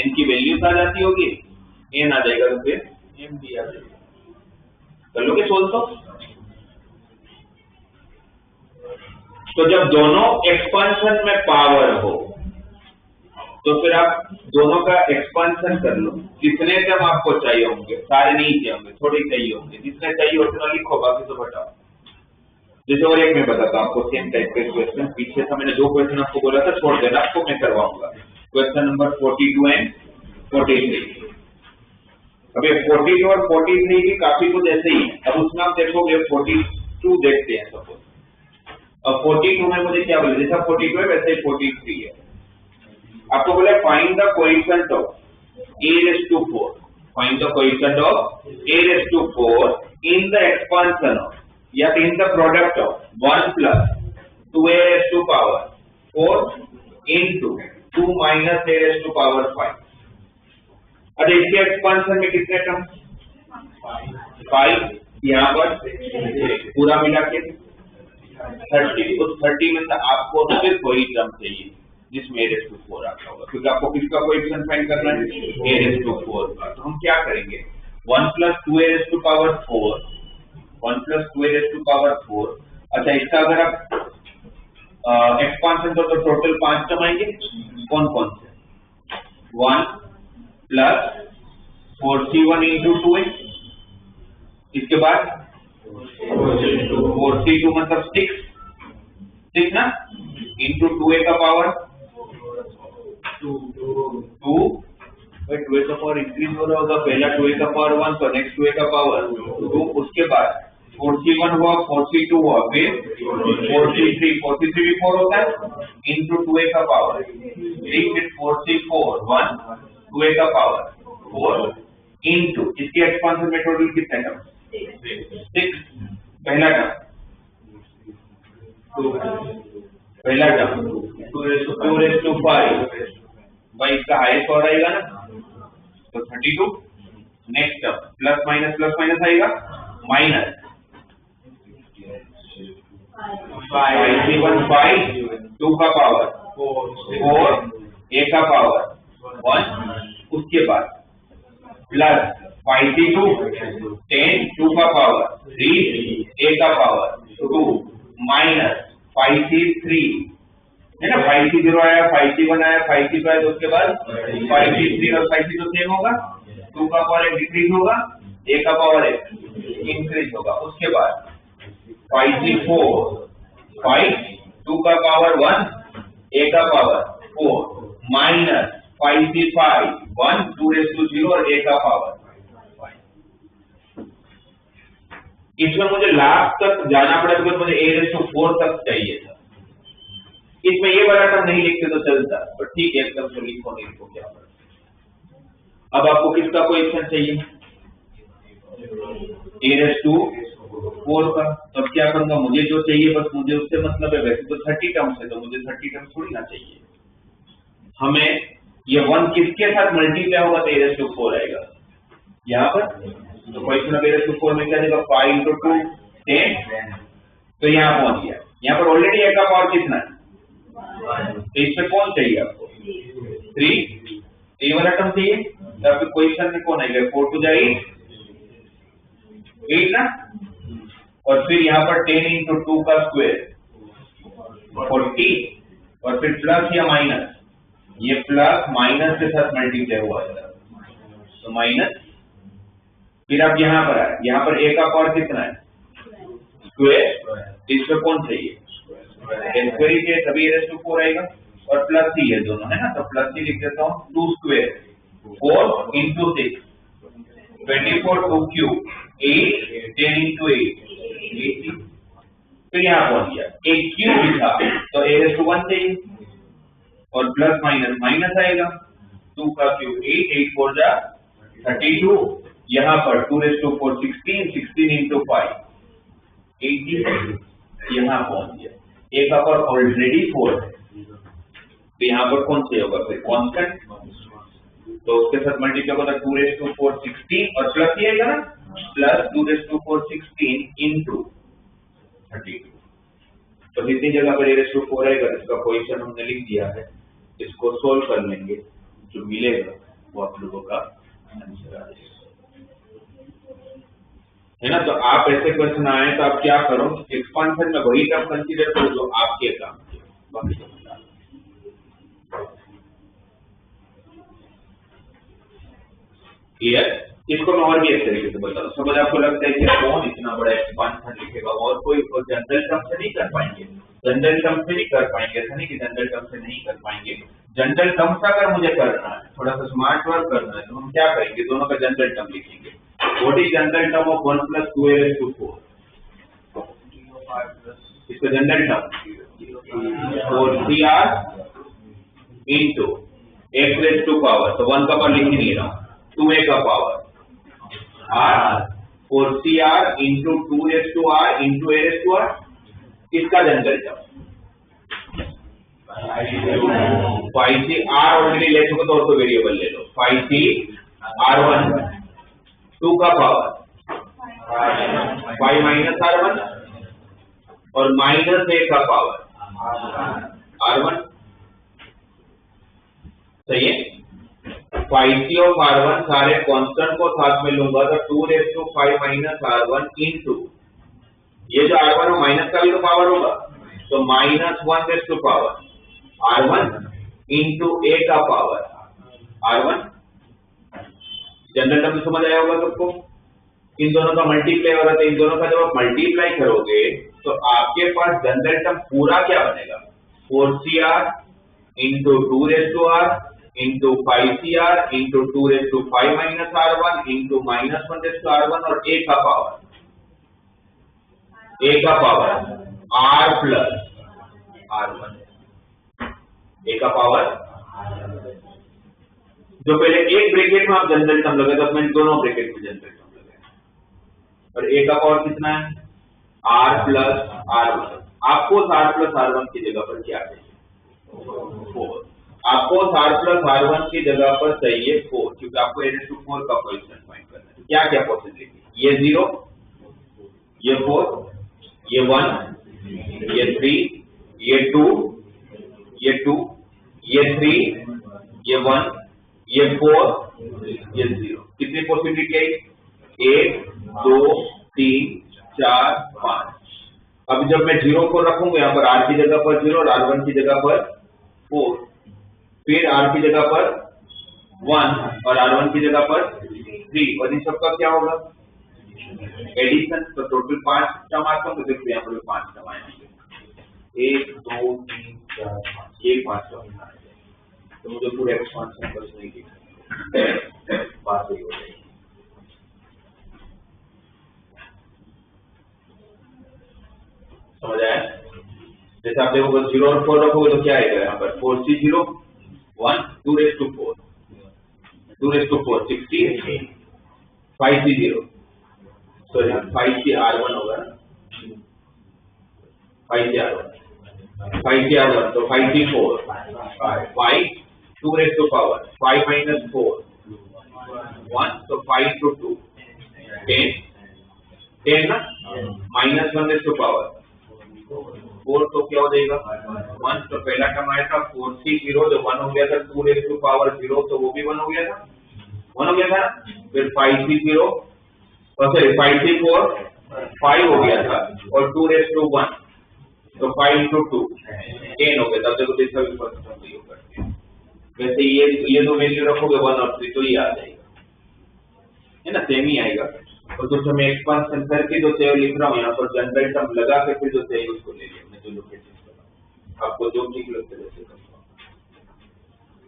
n की वैल्यू आ जाती होगी, n आ जाएगा तो फिर m भी आ जाएगा, कर लोगे सोल्व तो जब दोनों एक्सपांशन में पावर हो तो फिर आप दोनों का एक्सपांशन कर लो, कितने टर्म आपको चाहिए होंगे, सारे नहीं चाहिए होंगे, थोड़े चाहिए होंगे, जितने चाहिए उतना लिखो, बाकी तो बताओ। जैसे और एक मैं बताता हूँ आपको सेम टाइप के क्वेश्चन, पीछे था मैंने जो क्वेश्चन आपको बोला था छोड़ देना, आपको मैं करवाऊंगा। Question number 42 and 43। अब ये 42 और 43 भी काफी कुछ ऐसे ही है, अब उसमें आप देखोगे 42 देखते हैं सपोज, अब 42 में मुझे क्या बोले, जैसा 42 है वैसे ही 43 है, आपको बोला find the coefficient of a raised to 4, find the coefficient of a raised to 4 in the expansion of या in the product of 1 plus 2a raised to power 4 into 2 minus a raised to power 5। अरे इसके expansion में कितने term, 5, यहाँ पर पूरा मिला के 30, उस 30 में से आपको सिर्फ वही टर्म चाहिए जिसमें a raised to 4 आता होगा, क्योंकि आपको किसका कोएफिशिएंट फाइंड करना है, a raised to 4 का। तो हम क्या करेंगे, 1 plus 2a raised to power 4, 1 plus 2a raised to power 4, अच्छा इसका अगर आप एक्सपांशन तो टोटल 5 टर्म आएंगे, कौन कौन से, 1 plus 4c1 into 2a, इसके बाद 4c2 मतलब 6 ना, into 2a का पावर 2, 2a का पावर इंक्रीज हो रहा होगा, पहला 2a का पावर 1 तो नेक्स्ट 2a का पावर 2, उसके बाद 4c1 हुआ, 4c2 हुआ, फिर 4c3 भी 4 होता है, into 2a का पावर 3, फिर 4c4 1, 2a का पावर 4 into इसके एक्सपांशन में टोटल कितने टर्म, 6, पहला टर्म पहला टर्म 2 raised to 5, भाई इसका हाईएस्ट और आएगा ना, तो 32, नेक्स्ट टर्म प्लस माइनस आएगा, माइनस 5c1 5, 2 का पावर 4, a का पावर 1, उसके बाद प्लस 5c2 10, 2 का पावर 3, a का पावर 2, माइनस 5c3 है ना, 5c0 आया, 5c1 आया, 5c2 आया, तो उसके बाद 5c3 और 5c2 सेम होगा, 2 का पावर 1 डिक्रीज होगा, a का पावर 1 इंक्रीज होगा, उसके बाद 5c4 5, 2 का पावर 1, a का power 4, minus 5c5 1, 2 raised to 0 और a का पावर 5। इसमें मुझे लास्ट तक जाना पड़ा क्योंकि मुझे a raised to 4 तक चाहिए था, इसमें ये वाला टर्म नहीं लिखते तो चलता, पर ठीक है एकदम से लिखो, नहीं लिखो क्या पड़ा। अब आपको किसका कोएफिशिएंट चाहिए, a raised to 4 का, तब क्या करूंगा, मुझे जो चाहिए बस मुझे उससे मतलब है, वैसे तो 30 टर्म्स है तो मुझे 30 टर्म्स थोड़ी ना चाहिए, हमें ये 1 किसके साथ मल्टीप्लाई होगा तो a⁴ आएगा यहाँ पर। तो क्वेश्चन ऑफ a⁴ में क्या देगा 5 × 2 10। तो यहाँ पहुंच गया। यहाँ पर ऑलरेडी a का पावर कितना है, तो इसमें कौन चाहिए आपको 3, तो ये वाला टर्म चाहिए। तो आपके क्वेश्चन में कौन आएगा 4 × 2 = 8 ना, और फिर यहाँ पर 10 × 2 का स्क्वायर 40, और फिर प्लस या माइनस, ये प्लस माइनस के साथ मल्टीप्लाई हुआ है तो माइनस। फिर आप यहाँ पर आए, यहाँ पर a का पावर कितना है स्क्वायर, इसमें कौन चाहिए स्क्वायर के, तभी a⁴ आएगा, और प्लस ही है दोनों है ना, तो प्लस ही लिख देता हूँ 2 स्क्वायर 4 × 6 24 2 क्यूब 8 10 × 8 80। फिर यहाँ पहुंच गया एक क्यूब लिखा तो a⁴ चाहिए, और प्लस माइनस माइनस आएगा 2 का क्यूब 8 8 4 जा 32, यहाँ पर 2⁴ 16 16 × 5 80। यहाँ पहुंच गया a का पावर ऑलरेडी 4 है, तो यहाँ पर कौन से होगा फिर कांस्टेंट, तो उसके साथ मल्टीप्लाई होगा 2⁴ 16 और प्लस ही आएगा ना, प्लस 2⁴ 16 × 32। तो इतनी जगह पर a⁴ आएगा, इसका पोजीशन हमने लिख दिया है। इसको सोल्व कर लेंगे, जो मिलेगा वो आप लोगों का आंसर आ जाएगा, है ना। तो आप ऐसे क्वेश्चन आए तो आप क्या करो, एक्सपांशन में वही टर्म कंसीडर करो जो आपके काम के, बाकी तो बता क्लियर। इसको मैं और भी एक तरीके से बता दूं, समझ आपको लगता है कि कौन इतना बड़ा एक्सपांशन लिखेगा, और कोई जनरल टर्म से नहीं कर पाएंगे, जनरल टर्म से नहीं कर पाएंगे, ऐसा नहीं कि जनरल टर्म से नहीं कर पाएंगे। जनरल टर्म से अगर मुझे करना है, थोड़ा सा स्मार्ट वर्क करना है, तो हम क्या करेंगे, दोनों का जनरल टर्म लिखेंगे। What is general term of 1 + 2a⁴? इसका जनरल टर्म 4cr × x⁴, तो 1 का पावर लिख ही नहीं रहा हूं, 2a का power r 4cr × 2r × a⁴, इसका general term 5c r already ले चुके तो और कोई वेरिएबल ले लो, 5c r1 2 का पावर 5 - r1 और -a का पावर r1, सही है। 5c of r1 सारे कांस्टेंट को साथ में लूंगा तो 2⁵ r1 × ये जो r1 है माइनस का भी तो पावर होगा, तो -1⁵ r1 × a का पावर r1। जनरल टर्म समझ आया होगा सबको। इन दोनों का मल्टीप्लाई हो रहा था, इन दोनों का जब आप मल्टीप्लाई करोगे तो आपके पास जनरल टर्म पूरा क्या बनेगा 4cr × 2r × 5cr × 2⁵ r1 × -1⁵r1 और a का पावर r + r1, a का पावर। जो पहले एक ब्रैकेट में आप जनरल टर्म लगे तो मैं दोनों ब्रैकेट में जनरल टर्म लगे, और a का पावर कितना है r + r1। आपको r + r1 की जगह पर क्या चाहिए 4, आपको r + r1 की जगह पर चाहिए 4, क्योंकि आपको a⁴ का कोएफिशिएंट फाइंड करना है। क्या क्या पॉसिबिलिटी, ये 0, ये 4, ये 1, ये 3, ये 2, ये 2, ये 3, ये 1, ये 4, ये 0। कितनी पॉसिबिलिटी है 1 2 3 4 5। अब जब मैं 0 को रखूंगा यहाँ पर r की जगह पर 0 और r1 की जगह पर 4, फिर r की जगह पर 1 और r1 की जगह पर 3, और इन सबका क्या होगा एडिशन। तो टोटल 5 टर्म आते हैं, तो देखते हैं यहाँ पर 5 टर्म आएंगे 1 2 3 4 5, ये 5 टर्म आएंगे। तो मुझे पूरे एक्सपांशन बस नहीं लिखना, बात ही हो जाएगी। समझ आया। जैसे आप देखोगे 0 और 4 रखोगे तो क्या आएगा यहाँ पर 4c0 1 2⁴ 2⁴ 16 5c0 सॉरी 5cr1 होगा ना 5cr1 तो 5c4 5 2 raised to power 5 minus 4 1, so 5 to 2 10 ना, minus 1 raised to power 4, तो क्या हो जाएगा 1, तो पहला टर्म आया था 4c0 जो 1 हो गया था, 2 raised to power 0 तो वो भी 1 हो गया था, 1 हो गया था ना, फिर 5c0 सॉरी 5c4 5 हो गया था और 2 raised to 1 तो 5 into 2 10 हो गया था। देखो इसका भी फर्स्ट टर्म यूज करते हैं। वैसे ये दो वैल्यू रखोगे 1 और 3 तो ये आ जाएगा, है ना, सेम ही आएगा। और तो मैं एक्सपांशन करके जो चाहिए लिख रहा हूँ यहाँ पर जनरल टर्म लगा के फिर जो चाहिए उसको ले लिया हमने, जो लोकेशन करा आपको जो ठीक लगता है वैसे करना।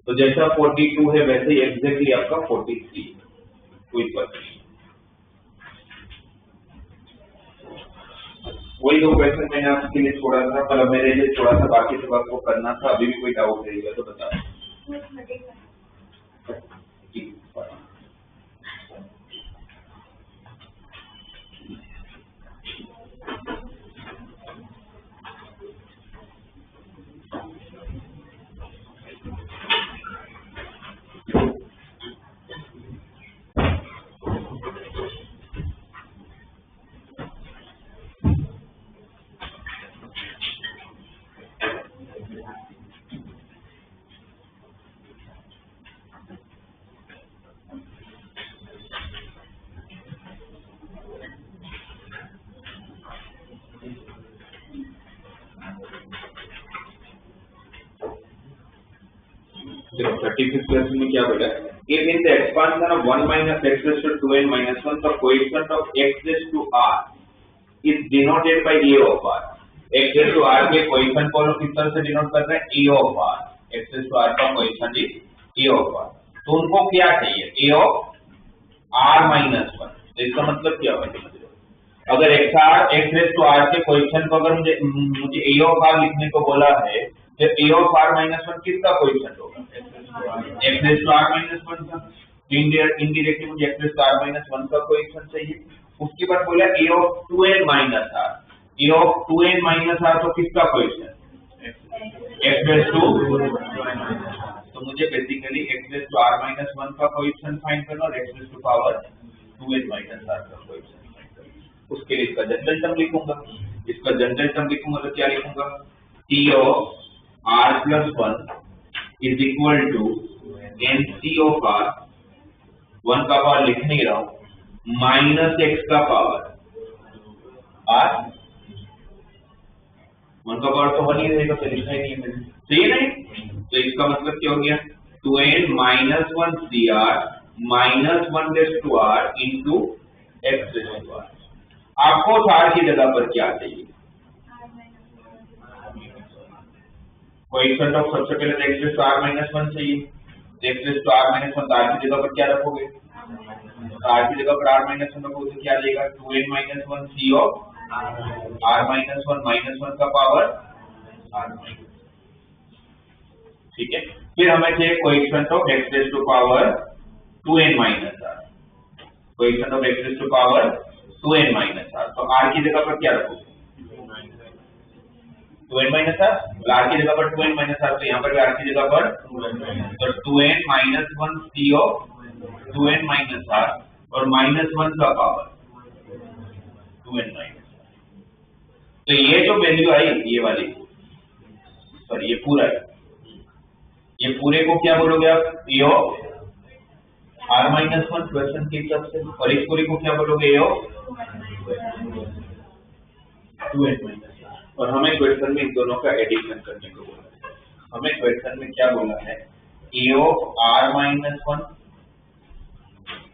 तो जैसा 42 है वैसे ही एग्जैक्टली आपका 43 कोई बात नहीं। वही दो क्वेश्चन मैंने आपके लिए छोड़ा था, मतलब मेरे लिए छोड़ा था, बाकी सब आपको करना था। अभी भी कोई डाउट रहेगा तो बताओ। देखो 35th क्वेश्चन में क्या बोला, if in the expansion of 1 minus x raised to 2n minus 1 the coefficient of x raised to r is denoted by a of r। x raised to r के coefficient को किस तरह से denote कर रहे हैं, a of r। x raised to r का coefficient is a of r। तो उनको क्या चाहिए, a of r minus 1। तो इसका मतलब क्या होगा, अगर x raised to r के कोएफिशिएंट को अगर मुझे a of r लिखने को बोला है तो a of r minus 1 किसका कोएफिशिएंट होगा, x raised to r minus 1 का। इनडायरेक्टली मुझे x raised to r minus 1 का कोएफिशिएंट चाहिए। उसके बाद बोला a of 2n minus r, a of 2n minus r तो किसका कोएफिशिएंट, x raised to, तो मुझे basically x raised to r minus 1 का कोएफिशिएंट फाइंड करना और x raised to power 2n minus r का कोएफिशिएंट फाइंड करना। उसके लिए इसका जनरल टर्म लिखूंगा, इसका जनरल टर्म लिखूंगा तो क्या लिखूंगा, t of r plus 1 is equal to nc of r, 1 का पावर लिख नहीं रहा हूं, माइनस x का पावर r, 1 का पावर तो 1 ही रहेगा तो लिखना ही नहीं है मैंने, सही नहीं। तो इसका मतलब क्या हो गया, 2n minus 1 cr minus 1 raised to r into x raised to r। आपको r की जगह पर क्या चाहिए, कोएफिशिएंट ऑफ सबसे पहले x raised to r minus 1 चाहिए, x raised to r minus 1 r की जगह पर क्या रखोगे, r की जगह पर r minus 1 रखोगे तो क्या देगा, 2n minus 1 c of r minus 1 minus 1 का पावर r minus, ठीक है। फिर हमें चाहिए coefficient of x raised to power 2n minus r, coefficient of x raised to power 2n minus r, तो r की जगह पर क्या रखोगे, 2n minus r, r की जगह पर 2n minus r, तो यहाँ पर भी r की जगह पर तो 2n minus 1 c of 2n minus r और minus 1 का पावर 2n minus r। तो ये जो वैल्यू आई ये वाली, सॉरी ये पूरा है, ये पूरे को क्या बोलोगे आप, a of r minus 1 question के हिसाब से, और इस पूरे को क्या बोलोगे, a of 2n minus r। और हमें क्वेश्चन में इन दोनों का एडिशन करने को बोला है, हमें क्वेश्चन में क्या बोला है, a of r minus 1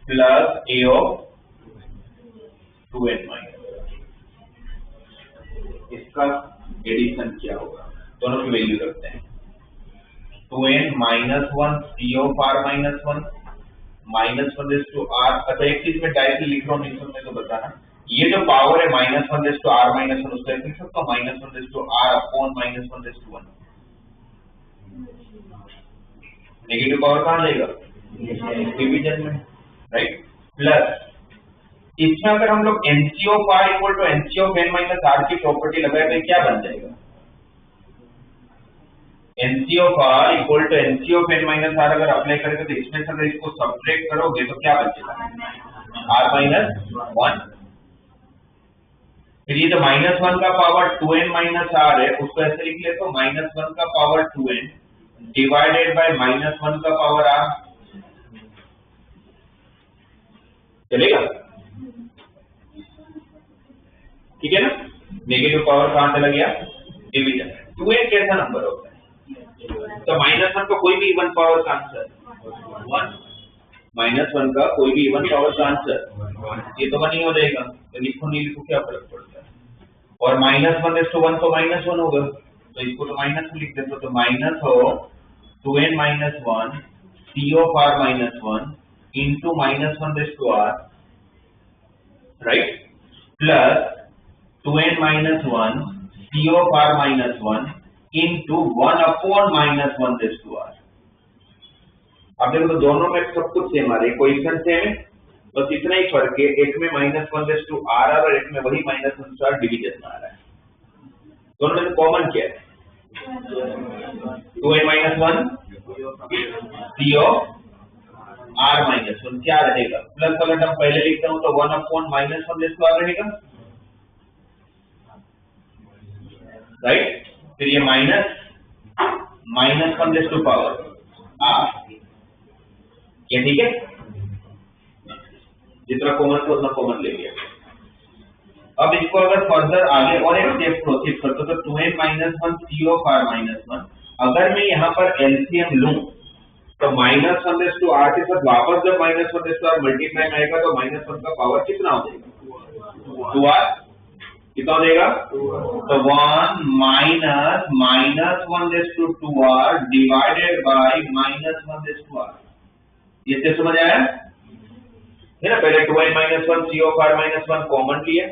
plus a of 2n minus 1, इसका एडिशन क्या होगा, दोनों की वैल्यू रखते हैं, 2n minus 1 c of r minus 1 minus 1 raised to r। अच्छा एक चीज में डायरेक्टली लिख रहा हूँ, निश्चित में तो बताना, ये जो पावर है minus 1 raise to r minus 1 उसका लिख सकता हूँ minus 1 raise to r upon minus 1 raise to 1। Negative power कहाँ जाएगा, डिवीजन में, राइट। प्लस इसमें अगर हम लोग NC of r equal to NC of n minus r की प्रॉपर्टी लगाए तो क्या बन जाएगा, NC of r equal to NC of n minus r अगर अप्लाई करेंगे तो इसमें से अगर इसको सब्ट्रैक्ट करोगे तो क्या बचेगा, आर माइनस 1। फिर ये जो -1 का पावर 2n माइनस आर है उसको ऐसे लिख लेते हो, -1 का पावर 2n डिवाइडेड बाय -1 का पावर आर, चलेगा? ठीक है ना? नेगेटिव पावर कहां चला गया, डिवीजन। 2n कैसा नंबर होता है, तो -1 का कोई भी इवन पावर का आंसर 1, -1 का कोई भी इवन पावर का आंसर ये तो 1 ही हो जाएगा, तो लिखो नहीं लिखो क्या फर्क पड़ता है। और -1:1 तो -1 होगा, तो इसको तो माइनस में लिख देते, तो माइनस हो 2n minus 1 C of r minus 1 into -1/r, right, plus 2n minus 1 C of r minus 1 into 1/-1/r। अब देखो तो दोनों में सब कुछ सेम आ रहा है, इक्वेशन सेम है, बस इतना ही फर्क है, एक में -1/r और एक में वही -1/r डिवीजन आ रहा है। दोनों में कॉमन क्या है, 2n minus 1 C of r minus 1 क्या रहेगा, प्लस वाला टर्म पहले लिखता हूं तो 1/-1/r रहेगा, राइट। फिर ये -1 पावर r, ये ठीक है, जितना कॉमन था उतना कॉमन ले लिया। अब इसको अगर फर्दर आगे और एक स्टेप प्रोसीड करते तो 2n minus 1 C of r minus 1, अगर मैं यहाँ पर एलसीएम लूं तो -1/r के साथ वापस जब -1/r मल्टीप्लाई में आएगा तो -1 का पावर कितना हो जाएगा, 2r, कितना हो जाएगा, तो 1 minus -1/2r divided by -1/r। ये से समझ आया है ना? पहले 2n minus 1 C of r minus 1 common लिया,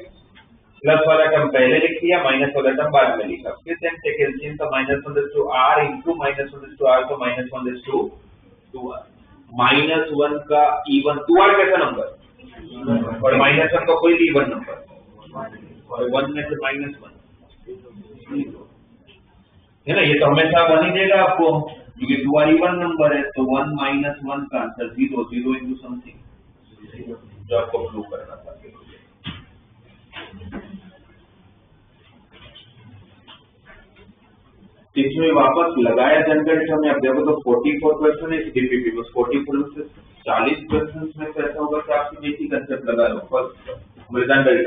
प्लस वाला टर्म पहले लिख लिया, माइनस वाला टर्म बाद में लिखा, फिर सेम टेकेंसियन का -1/r इंटू -1/r तो -1/2r, -1 का इवन 2r कैसा नंबर और -1 का कोई भी इवन नंबर और 1 में से -1 है ना, ये तो हमेशा 1 ही देगा आपको क्योंकि 2r इवन नंबर है, तो 1 - 1 का आंसर 0 0 इंटू समथिंग जो आपको प्रूव करना था। इसमें वापस लगाया जनरेट हमने, अब देखो तो 44 क्वेश्चन है डीपीपी में, 44 में से 40 क्वेश्चन में तो ऐसा होगा कि आपकी बेसिक कंसेप्ट लगा लो फर्स्ट मृदान बेल्ट।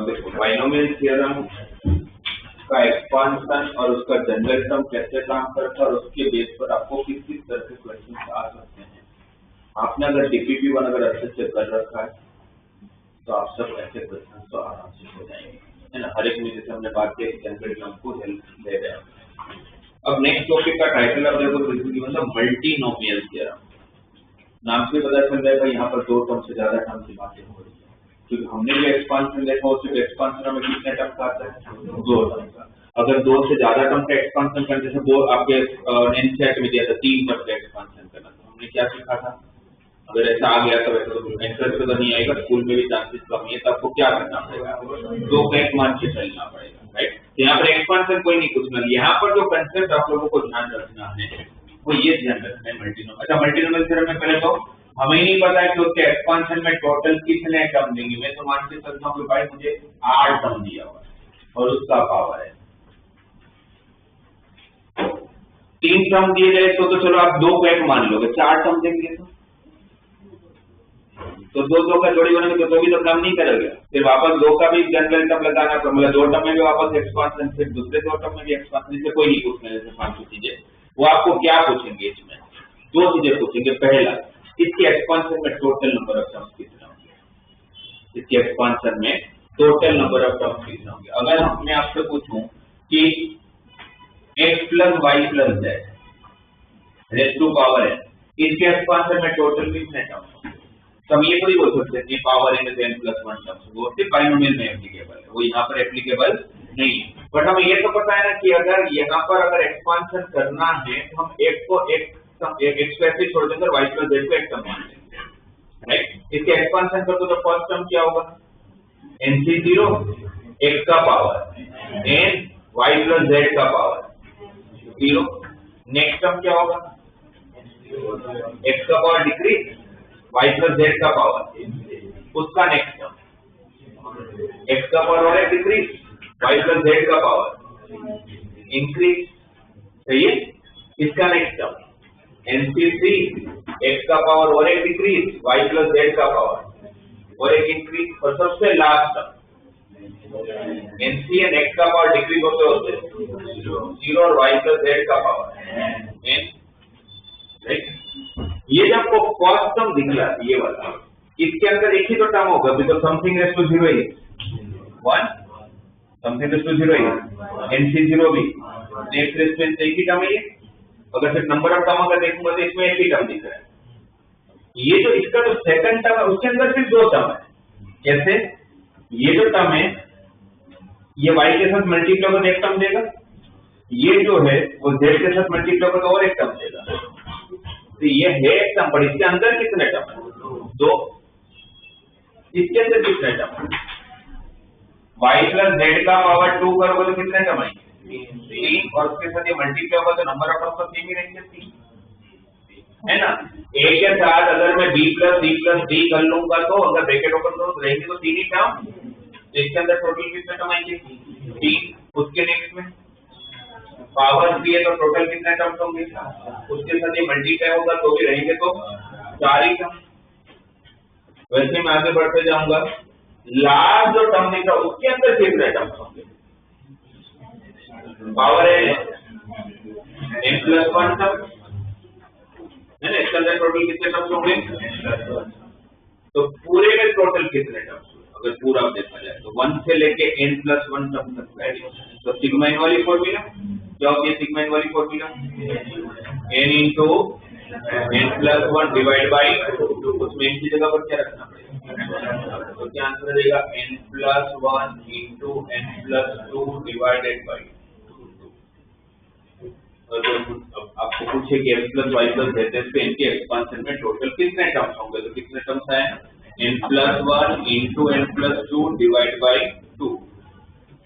देखो बाइनोमियल थ्योरम का एक्सपांशन और उसका जनरल टर्म कैसे काम करता है और उसके बेस पर आपको किस किस तरह के क्वेश्चन आ सकते हैं। आपने अगर डीपीपी वन अगर अच्छे से कर रखा है तो आप सब ऐसे क्वेश्चन तो आराम से हो जाएंगे, है ना। हर एक में जैसे हमने बात की जनरल टर्म को हेल्प दे रहे हैं। अब नेक्स्ट टॉपिक का टाइटल अब देखो मतलब मल्टीनोमियल थ्योरम। नाम से पता चल जाएगा यहाँ पर दो टर्म से ज्यादा टर्म की बातें हो रही है, क्योंकि हमने जो एक्सपांशन देखा उससे एक्सपांशन में कितने टर्म का आता है, दो टर्म का। अगर दो से ज्यादा टर्म का एक्सपांशन करने जैसे वो आपके एनसीईआरटी में दिया था 3 टर्म का एक्सपांशन करना, तो हमने क्या सीखा था अगर ऐसा आ गया तो वैसे तो इंटरेस्ट तो नहीं आएगा, स्कूल में भी चांसेस कम है, तो आपको क्या करना पड़ेगा, 2 का एक मान के चलना पड़ेगा, राइट। यहाँ पर एक्सपांशन कोई नहीं पूछना, यहाँ पर जो कंसेप्ट आप लोगों को ध्यान रखना है वो ये ध्यान रखना है मल्टीनोमियल। अच्छा, मल्टीनोमियल थ्योरम में पहले तो हमें नहीं पता है कि उसके एक्सपांशन में टोटल कितने टर्म देंगे। मैं तो मान के चलता हूँ कि भाई मुझे 8 टर्म दिया हुआ है और उसका पावर है 3 टर्म दिए गए तो चलो आप 2 को एक मान लोगे, 4 टर्म देंगे तो 2 का जोड़ी बनेंगे तो भी तो काम नहीं करेगा, फिर वापस 2 का भी जनरल टर्म लगाना पड़ेगा, मतलब 2 टर्म में भी वापस एक्सपांशन, फिर दूसरे 2 टर्म में भी एक्सपांशन। इससे कोई नहीं पूछने जैसे 5 चीजें, वो आपको क्या पूछेंगे, इसमें 2 चीजें पूछेंगे। पहला, इसके एक्सपांशन में टोटल नंबर ऑफ टर्म्स कितना होंगे, इसके एक्सपांशन में टोटल नंबर ऑफ टर्म्स कितना होंगे। अगर मैं आपसे पूछूं कि x plus y plus z raise to power है, इसके एक्सपांशन में टोटल कितने टर्म्स होंगे, तो हम ये थोड़ी बोल सकते हैं power in n plus 1 terms, वो सिर्फ बाइनोमियल में एप्लीकेबल है, वो यहाँ पर एप्लीकेबल नहीं है। बट हमें ये तो पता है ना कि अगर यहाँ पर अगर एक्सपांशन करना है तो हम एक को एक स्क्वायर छोड़ देंगे, y प्लस जेड को एक टर्म मान लेंगे, राइट। इसके एक्सपांशन कर तो फर्स्ट टर्म क्या होगा, nc0 x का power n y plus Z का पावर 0। नेक्स्ट टर्म क्या होगा, x का power decrease, y plus Z का पावर, उसका नेक्स्ट टर्म x का पावर और डिक्रीज, y प्लस जेड का पावर इंक्रीज, सही है। इसका नेक्स्ट टर्म nc3 x का पावर और एक डिक्रीज, y प्लस जेड का पावर और एक इंक्रीज, और सबसे लास्ट टर्म nc x का पावर डिक्रीज होते होते 0 और y प्लस जेड का पावर n, राइट। ये जब आपको फर्स्ट टर्म दिख रहा है ये वाला, इसके अंदर एक ही तो टर्म होगा, because something raise to 0 is 1, something raise to 0 is nc0 भी नेक्स्ट रेज़ टू एक ही टर्म है ये। अगर सिर्फ नंबर ऑफ टर्म अगर देखूंगा तो इसमें एक ही टर्म दिख रहा है। ये जो इसका जो सेकंड टर्म है उसके अंदर सिर्फ 2 टर्म है। कैसे, ये जो टर्म है ये y के साथ मल्टीप्लाई होकर एक टर्म देगा, ये जो है वो z के साथ मल्टीप्लाई होकर और एक टर्म देगा, तो ये है एक टर्म, पर इसके अंदर कितने टर्म है, 2। इसके अंदर कितने टर्म है, y प्लस जेड का पावर 2 करोगे तो कितने टर्म आएंगे, 3, और उसके साथ ये मल्टीप्लाई होगा तो नंबर ऑफ टर्म्स तो सेम ही रहेंगे, 3, है ना। a के साथ अगर मैं b plus c plus d कर लूंगा तो अगर ब्रैकेट ओपन करूं तो रहेंगे तो 3 ही टर्म, तो इसके अंदर टोटल कितने टर्म आएंगे, 3। उसके नेक्स्ट में पावर भी है तो टोटल कितने टर्म्स होंगे, उसके साथ ये मल्टीप्लाई होगा तो भी रहेंगे तो 4 ही टर्म। वैसे मैं आगे बढ़ते जाऊंगा, लास्ट जो टर्म दिख रहा है उसके अंदर कितने टर्म्स होंगे, पावर है n प्लस 1 टर्म है ना, इसके अंदर टोटल कितने टर्म्स होंगे, तो पूरे में टोटल कितने टर्म्स अगर पूरा देखा जाए तो 1 से लेके n प्लस 1 टर्म तक वैल्यू है। तो सिग्मा इन वाली फॉर्मूला क्या होती है, सिग्मा इन वाली formula n into n plus 1 divide by 2, उसमें n की जगह पर क्या रखना पड़ेगा, तो क्या आंसर रहेगा n plus 1 into n plus 2 divided by 2। तो आपको पूछे कि x plus y plus z पे इनके एक्सपांशन में टोटल कितने टर्म्स होंगे, तो कितने टर्म्स आए, n plus 1 into n plus 2 divide by 2।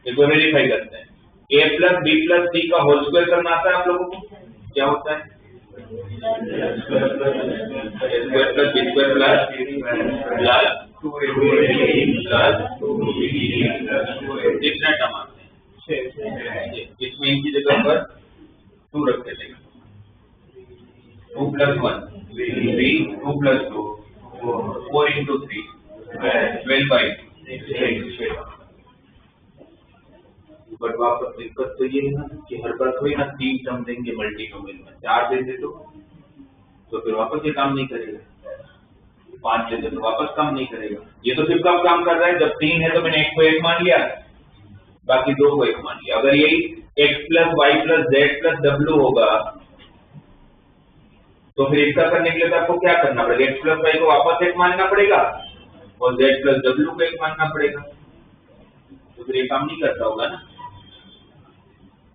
इसको वेरीफाई करते हैं, a plus b plus c का होल स्क्वायर करना आता है आप लोगों को, क्या होता है, square plus b square plus 2 कितने टर्म आते हैं, इसमें इनकी जगह पर 2 रख देंगे, 2 plus 1 3, 2 plus 2 4 into 3 12 by 6। But वापस दिक्कत तो ये है ना कि हर बार कोई ना 3 टर्म देंगे मल्टीनोमियल में, 4 दे दे तो फिर वापस ये काम नहीं करेगा, 5 दे दे तो वापस काम नहीं करेगा। ये तो सिर्फ कब काम कर रहा है, जब 3 है तो मैंने एक को 1 मान लिया, बाकी 2 को 1 मान लिया। अगर यही x plus y plus z plus डब्ल्यू होगा तो फिर इसका करने के लिए तो आपको क्या करना पड़ेगा, x प्लस वाई को वापस 1 मानना पड़ेगा और z प्लस डब्ल्यू को 1 मानना पड़ेगा, तो फिर ये काम नहीं करता होगा ना।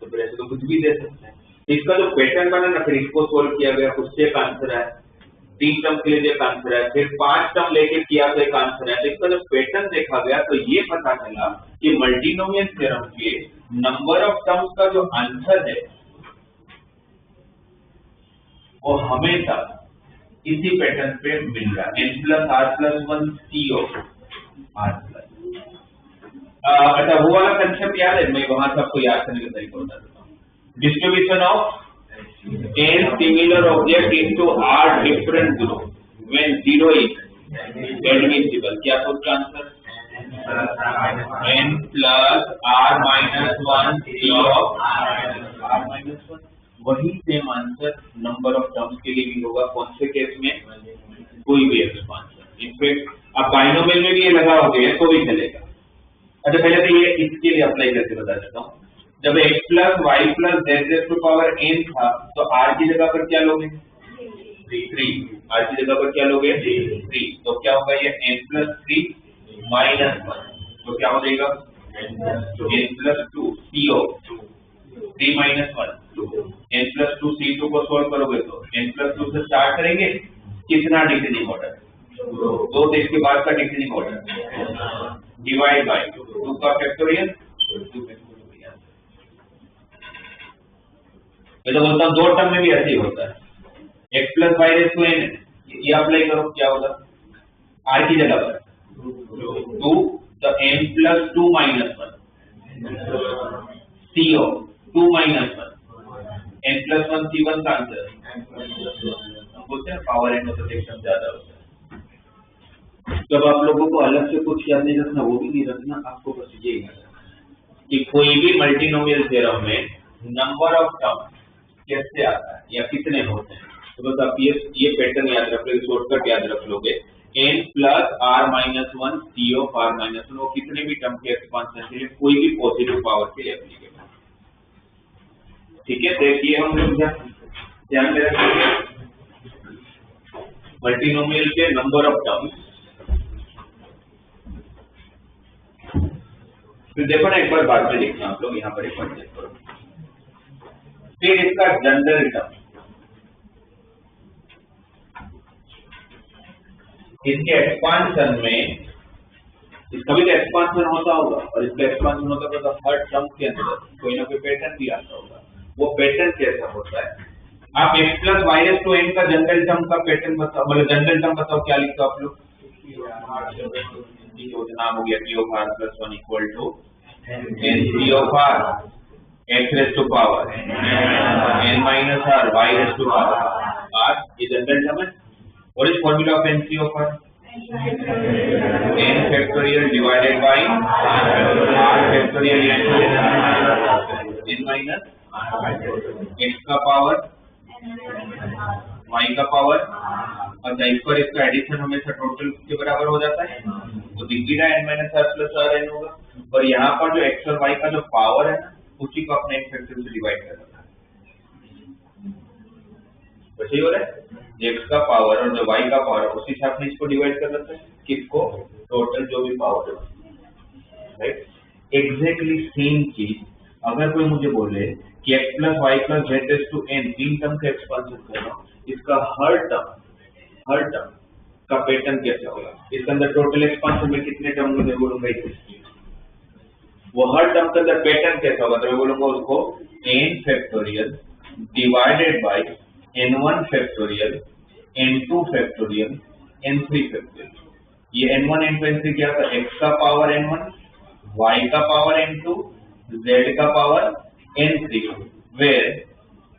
तो फिर ऐसे तो कुछ भी दे सकते हैं। इसका जो पैटर्न बना ना, फिर इसको सोल्व किया गया, उससे एक आंसर है, 3 टर्म के लिए एक आंसर है, फिर 5 टर्म लेके किया तो एक आंसर है। तो इसका जब पैटर्न देखा गया तो ये पता चला कि मल्टीनोमियल थ्योरम के नंबर ऑफ टर्म्स का जो आंसर है वो हमेशा इसी पैटर्न पे मिल रहा है, n+r+1 CO r+। अच्छा, वो वाला कंसेप्ट याद है? मैं वहां से आपको याद करने का तरीका बता देता हूँ। Distribution of n similar object into r different group when 0 is admissible। क्या सोच answer? n plus r-1 C of r-1। वही same answer number of terms के लिए भी होगा। कौन से केस में? कोई भी एक्सपांशन। इनफैक्ट आप बाइनोमियल में भी ये लगाओगे तो भी चलेगा। अच्छा, पहले तो ये इसके लिए अप्लाई करके बता देता हूँ। जब x plus y plus z to power n था तो r की जगह पर क्या लोगे? 3। r की जगह पर क्या लोगे? 3। तो क्या होगा ये n+3 -1। तो क्या हो जाएगा? n+2 CO 3 - 1 n+2 C2 को सोल्व करोगे तो n+2 से स्टार्ट करेंगे। कितना डिक्रीजिंग ऑर्डर? 2। तो इसके बाद का डिक्रीजिंग ऑर्डर डिवाइड बाय 2 का फैक्टोरियल। मैं तो बोलता हूँ 2 टर्म में भी ऐसे ही होता है। x plus y raised to n, ये अप्लाई करो, क्या होगा? r की जगह पर 2 तो n+2 - 1 CO 2 - 1 n+1 C1 का आंसर। बोलते हैं पावर n होता है एकदम ज्यादा होता है। जब आप लोगों को अलग से कुछ याद नहीं रखना, वो भी नहीं रखना, आपको बस ये याद रखना कि कोई भी मल्टीनोमियल थ्योरम में नंबर ऑफ टर्म कैसे आता है या कितने होते हैं। तो बस आप ये पैटर्न याद रख लोगे, शॉर्टकट याद रख लोगे। n plus r-1 C of r-1 वो कितने भी टर्म के एक्सपांशन के लिए कोई भी पॉजिटिव पावर के लिए एप्लीकेबल। ठीक है, देखिए हम लोग ध्यान में रखिए मल्टीनोमियल के नंबर ऑफ टर्म्स। फिर देखो ना, एक बार बाद में लिखना आप लोग, यहाँ पर एक बार चेक करो। फिर इसका जनरल टर्म, इसके एक्सपांशन में, इसका भी एक्सपांशन होता होगा और इसका एक्सपांशन होता होगा तो हर टर्म के अंदर कोई ना कोई पैटर्न भी आता होगा। वो पैटर्न कैसा होता है? आप x plus y raised to n का जनरल टर्म का पैटर्न बताओ, मतलब जनरल टर्म बताओ, क्या लिखते हो आप लोग? नाम हो गया P of r+1 equal to n C of r x raised to power n minus r y raised to power r। ये जनरल टर्म है। What is formula of n C of r? n factorial divided by r factorial n minus x का power y का power. अच्छा, इस पर इसका addition हमेशा total के बराबर हो जाता है, तो दिख भी रहा है n minus r plus r n होगा। और यहाँ पर जो x और y का जो पावर है ना, उसी को अपने एक फैक्टर से डिवाइड कर देना है। वैसे ही हो रहा है, x का पावर और जो y का पावर उसी से आपने इसको डिवाइड कर देते हैं। किसको? टोटल जो भी पावर है, राइट। एग्जैक्टली सेम चीज अगर कोई मुझे बोले कि x plus y plus z raised to n 3 term का एक्सपांशन करना, इसका हर टर्म का पैटर्न कैसा होगा? इसके अंदर टोटल एक्सपांशन में कितने टर्म होंगे बोलूंगा, वो हर टर्म के अंदर पैटर्न कैसा होगा? तो मैं बोलूंगा उसको n factorial divided by n1 factorial n2 factorial n3 factorial. ये n1 n2 n3 क्या था? x का पावर n1, y का पावर n2, z का power n3, where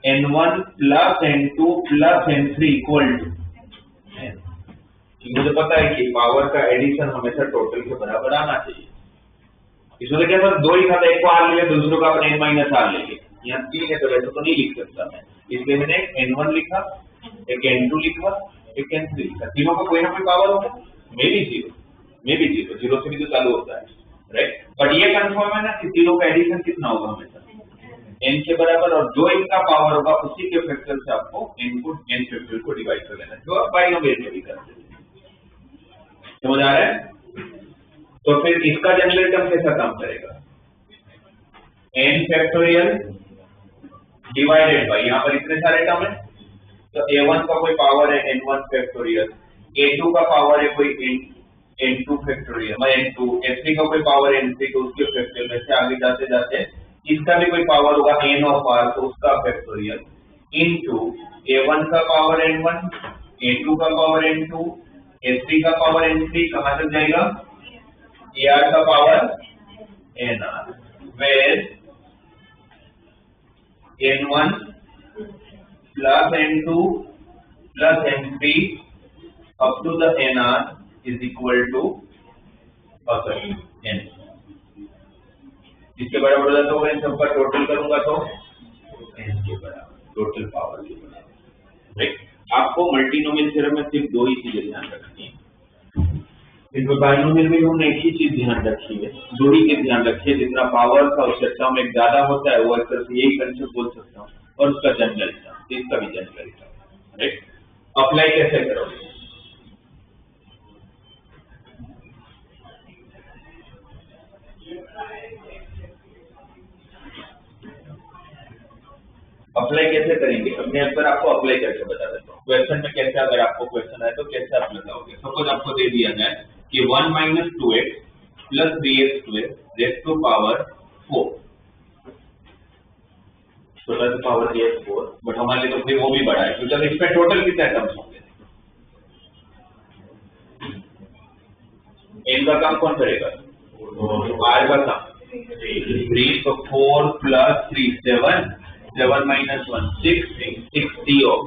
n1 plus n2 plus n3 equal to n। मुझे पता है कि पावर का एडिशन हमेशा टोटल के बराबर आना चाहिए। इसमें तो क्या था, 2 ही था, एक को r ले लिया, दूसरे को अपने n minus r ले लिया। यहाँ 3 है तो वैसे तो नहीं लिख सकता मैं, इसलिए मैंने n1 लिखा, एक n2 लिखा, एक n3 लिखा। तीनों का कोई ना कोई पावर होगा, मे बी जीरो, जीरो से भी तो चालू होता है, राइट। बट ये कंफर्म है ना कि तीनों का एडिशन कितना होगा? हमेशा n के बराबर, और जो इनका पावर होगा उसी के फैक्टर से आपको n को n फैक्टर को डिवाइड कर लेना, जो आप बाइनोमियल में भी करते हैं। समझ आ रहा है? तो फिर इसका जनरल टर्म कैसा काम करेगा? n फैक्टोरियल डिवाइडेड बाय, यहाँ पर इतने सारे टर्म है तो a1 का कोई पावर है n1 फैक्टोरियल, a2 का पावर है कोई n2 फैक्टोरियल, n2, a3 का कोई पावर है n3 तो उसके फैक्टोरियल में से आगे जाते जाते इसका भी कोई पावर होगा n ऑफ r तो उसका फैक्टोरियल इनटू a1 का पावर n1, a2 का पावर n2, a3 का पावर n3 कहां तक जाएगा ar का power nr, where n1 plus n2 plus n3 up to the nr is equal to n। इसके बराबर हो जाता होगा, इन सबका टोटल करूंगा तो n के बराबर, टोटल पावर के बराबर। राइट, आपको मल्टीनोमियल थ्योरम में सिर्फ दो ही चीजें ध्यान रखनी है, इसमें बाइनोमियल में हमने एक ही चीज ध्यान रखी है, दो ही चीज ध्यान रखी है, जितना पावर का उससे टर्म एक ज्यादा होता है वो एक तरह से यही कंसेप्ट बोल सकता हूँ, और उसका जनरल टर्म, इसका भी जनरल टर्म। राइट, अप्लाई कैसे करोगे? अप्लाई कैसे करेंगे? अपने अंदर आपको अप्लाई करके बता देता हूँ। क्वेश्चन में कैसे, अगर आपको क्वेश्चन आए तो कैसे आप लगाओगे? सपोज आपको दे दिया जाए कि 1 minus 2x plus 3x square raise to power 4, तो रेज़ टू पावर 4, बट हमारे लिए तो फिर वो भी बड़ा है, क्योंकि इस पे टोटल कितने टर्म्स होंगे? n का काम कौन करेगा? r का काम 3, तो 4 plus 3 7, 7 minus 1 6, 60 of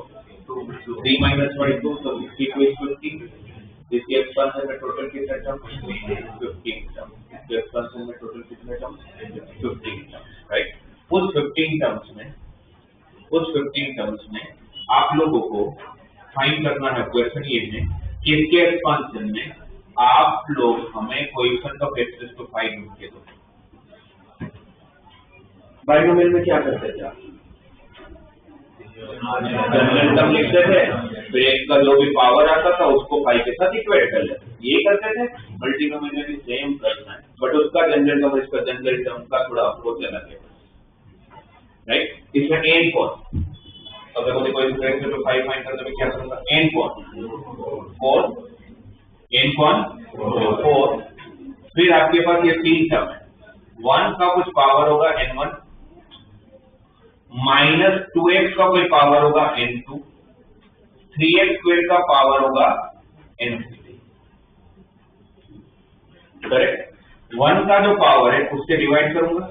3 minus 1 2, so 60 is 20। इसके एक्सपेंशन में टोटल कितने टर्म? 15 टर्म। इसके एक्सपेंशन में टोटल कितने टर्म? 15 टर्म। राइट, उस 15 टर्म्स में आप लोगों को फाइंड करना है, क्वेश्चन ये है कि इसके एक्सपेंशन में आप लोग हमें कोएफिशिएंट ऑफ x to 5 ढूंढ के दो। बाइनोमियल में क्या करते थे आप? जनरल टर्म लिखते थे, फिर एक का जो भी पावर आता था उसको 5 के साथ इक्वेट कर लेते, ये करते थे। मल्टीनोमियल में भी सेम करना है, बट उसका जनरल टर्म इसका जनरल टर्म का थोड़ा अप्रोच अलग है। राइट, इसमें n कौन, अगर मुझे कोई इक्वेशन तो 5 फाइंड करने में क्या करूंगा? n कौन 4, n कौन 4, फिर आपके पास ये 3 टर्म है, 1 का कुछ पावर होगा n1, माइनस 2x का कोई पावर होगा n2, 3x स्क्वायर का पावर होगा n3। करेक्ट, 1 का जो पावर है उससे डिवाइड करूंगा,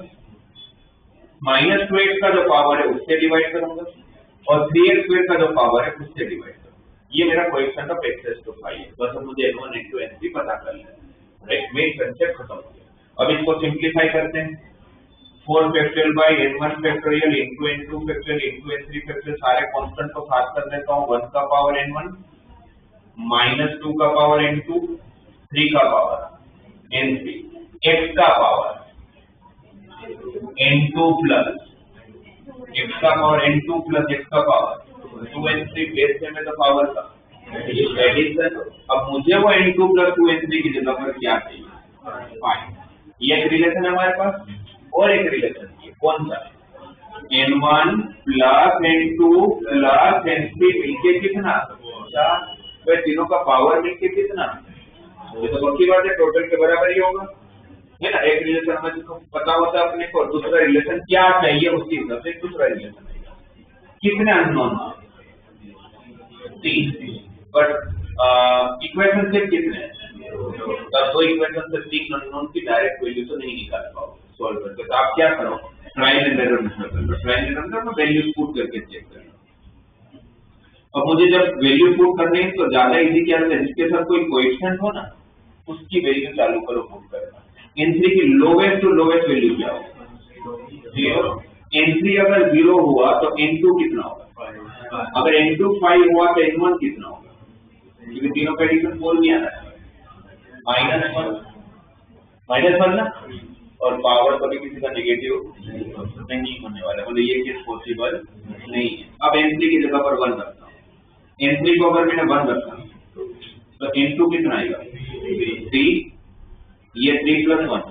माइनस 2x का जो पावर है उससे डिवाइड करूंगा, और 3x स्क्वायर का जो पावर है उससे डिवाइड करूंगा। ये मेरा कोएफिशिएंट ऑफ x to 5 है। बस अब मुझे n1 n2 n3 पता कर लेना है। राइट, मेन कंसेप्ट खत्म हो गया। अब इसको सिंप्लीफाई करते हैं, 4 factorial by n1 factorial into n2 factorial into n3 factorial, सारे कांस्टेंट को साथ कर देता हूं। 1 का पावर n1 माइनस 2 का पावर n2, 3 का पावर n3, x का पावर n2 प्लस x का पावर n2 प्लस x का पावर 2n3 बेस से में तो पावर का एडिशन। अब मुझे वो n2 प्लस 2n3 की जगह पर क्या चाहिए? 5। ये एक रिलेशन है हमारे पास, और एक रिलेशन है कौन सा? n1 plus n2 plus n3 मिलके कितना? 4। वह तीनों का पावर मिलके कितना? ये तो पक्की बात है, टोटल के बराबर ही होगा, है ना। एक रिलेशन हमें जिसको पता होता है अपने को, दूसरा रिलेशन क्या चाहिए उसके हिसाब से दूसरा रिलेशन आएगा। कितने अननोन? 3, बट इक्वेशन से कितने? दो इक्वेशन से 3 अननोन की डायरेक्ट वैल्यू तो नहीं निकाल पाओगे सॉल्व करके, तो आप क्या करो? ट्रायल एंड एरर मेथड करो। ट्रायल एंड एरर में वैल्यूज पुट करके चेक करना। अब मुझे जब वैल्यू पुट करनी है तो ज्यादा इजी क्या है, जिसके साथ कोई कोएफिशिएंट हो ना उसकी वैल्यू चालू करो पुट करना। n3 की लोवेस्ट टू लोवेस्ट वैल्यू क्या होगा? 0। n3 अगर 0 हुआ तो n2 कितना होगा? अगर n2 5 हुआ तो n1 कितना होगा? क्योंकि तीनों का एडिशन 4 नहीं आना है, -1 ना, और पावर कभी किसी का नेगेटिव नहीं होने वाला, मतलब ये केस पॉसिबल नहीं है। अब n3 की जगह पर 1 रखता हूँ, n3 को अगर मैंने 1 रखा तो n2 कितना आएगा? 3, ये 3 प्लस 1,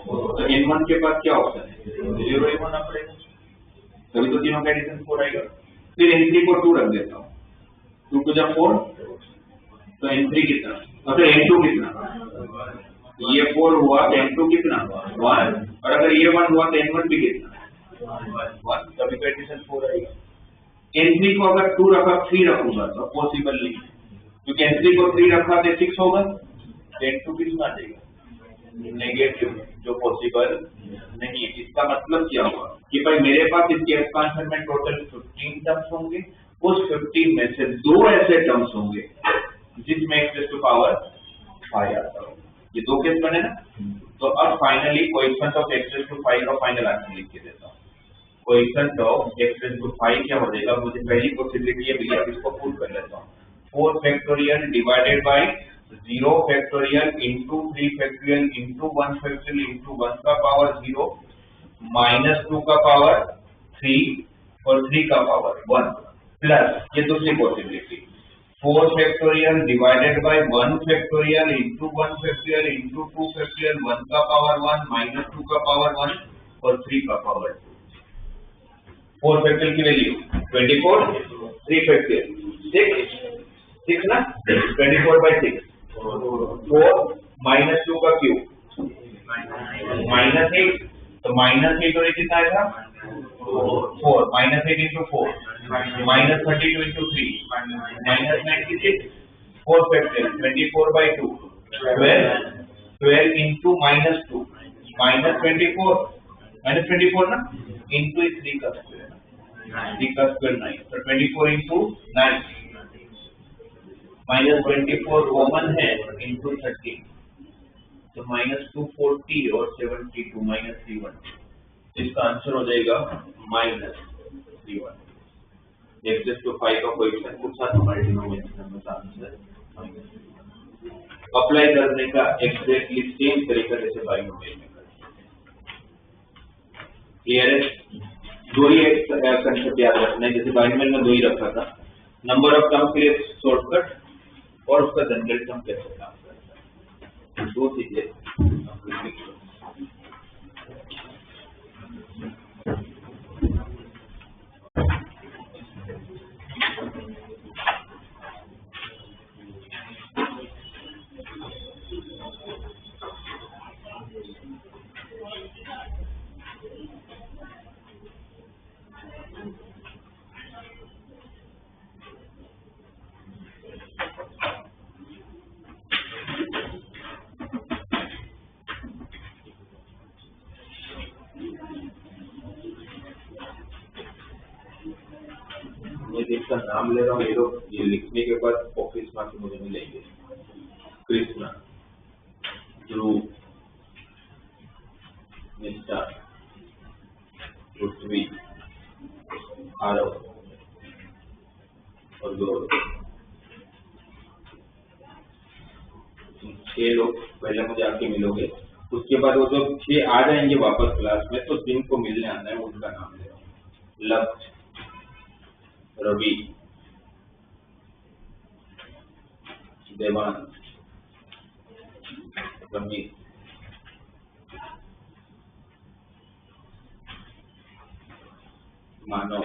तो n1 के पास क्या ऑप्शन है? 0 ही होना पड़ेगा, तभी तो तीनों का एडिशन 4 आएगा। फिर n3 को 2 रख देता हूँ, 2 टू जा 4, तो n3 कितना, मतलब n2 कितना, ये 4 हुआ तो n2 कितना 1, और अगर ये 1 हुआ तो n1 भी कितना 1, तभी तो एडिशन 4 आएगा। n3 को अगर 2 रखा 3 रखूंगा तो पॉसिबल नहीं, क्योंकि n3 को 3 रखा तो 6 होगा, n2 कितना आ जाएगा नेगेटिव, जो पॉसिबल नहीं है। इसका मतलब क्या हुआ कि भाई मेरे पास इसके एक्सपेंशन में टोटल 15 टर्म्स होंगे, उस 15 में से 2 ऐसे टर्म्स होंगे जिसमें x टू पावर 5 आता हो। ये 2 केस बने ना, तो अब finally coefficient of x to 5 का फाइनल आंसर लिख के देता हूं। कोएफिशिएंट ऑफ x टू 5 क्या हो जाएगा, मुझे पहली पॉसिबिलिटी है भैया, इसको प्रूव कर लेता हूं। 4 factorial divided by 0 factorial into 3 factorial into 1 factorial into 1 का पावर 0 माइनस 2 का पावर 3 और 3 का पावर 1 प्लस ये दूसरी possibility 4 factorial divided by 1 factorial into 1 factorial into 2 factorial 1 का पावर 1 माइनस 2 का पावर 1 और 3 का पावर 2। 4 फैक्टोरियल की वैल्यू 24, 3 फैक्टोरियल 6 ना, 24 by 6 4 माइनस 2 का क्यूब माइनस 8, तो माइनस 8 और ये कितना आएगा 4 minus 8 into 4 minus 32 into 3 minus 96, 4 factorial 24 by 2 12 into minus 2 minus 24 ना इंटू 3 का स्क्वायर, 3 का स्क्वायर 9, तो 24 इंटू 9 माइनस 24 कॉमन है इंटू 13, तो माइनस 240 और 72 माइनस 31, इसका आंसर हो जाएगा माइनस 31। एक्स टू 5 का कोएफिशिएंट कुछ साथ हमारे डिनोमिनेटर में आंसर अप्लाई करने का एग्जैक्टली सेम तरीका जैसे बाइनोमियल में करते। क्लियर है? दो ही कंसेप्ट याद रखना है, जैसे बाइनोमियल में 2 ही रखा था, नंबर ऑफ टर्म के लिए शॉर्टकट और उसका जनरल टर्म कैसे काम करता है, 2 चीजें। जिसका नाम ले रहा हूँ ये लोग ये लिखने के बाद ऑफिस में आके मुझे मिलेंगे। कृष्णा, ध्रुव, निष्ठा, पृथ्वी, आरव और गौरव, 6 लोग पहले मुझे आके मिलोगे। उसके बाद वो जो 6 आ जाएंगे वापस क्लास में, तो जिनको मिलने आना है उनका नाम ले रहा हूँ। लक्ष्य, रवि, देवान, रमेश, मानव,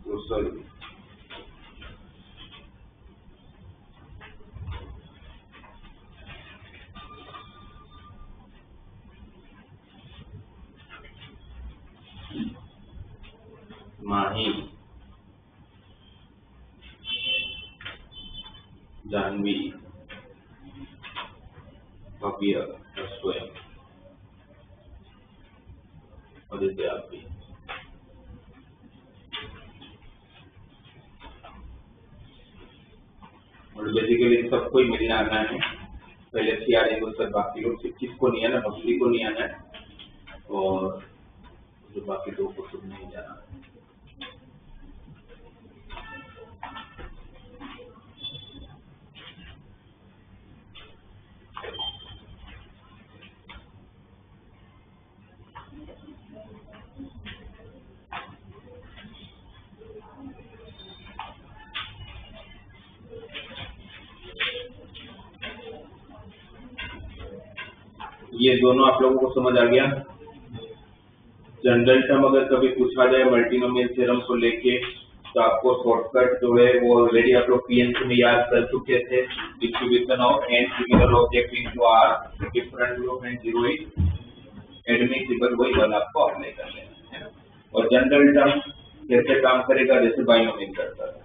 कुशल, माही, जानवी, भव्य, स्वयं और विद्यार्थी। और बेसिकली सबको ही मिलने आना है, पहले से आ जाएंगे उसके बाकी लोग, किसको नहीं आना, भक्ति को नहीं आना है और जो बाकी 2 को खुद नहीं जाना है। ये दोनों आप लोगों को समझ आ गया? जनरल टर्म अगर कभी पूछा जाए मल्टीनोमियल थ्योरम को लेके तो आपको शॉर्टकट जो है वो ऑलरेडी आप लोग पीएनसी में याद कर चुके थे। Distribution of n similar object into r different group and zero is admissible, वही वाला आपको अप्लाई कर लेना है। और जनरल टर्म कैसे काम करेगा, जैसे बाइनोमियल करता है।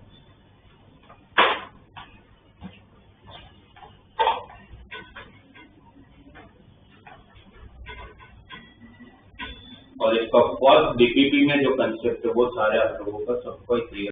और इसका फर्स्ट डीपीपी में जो कंसेप्ट है वो सारे आप लोगों का सबको क्लियर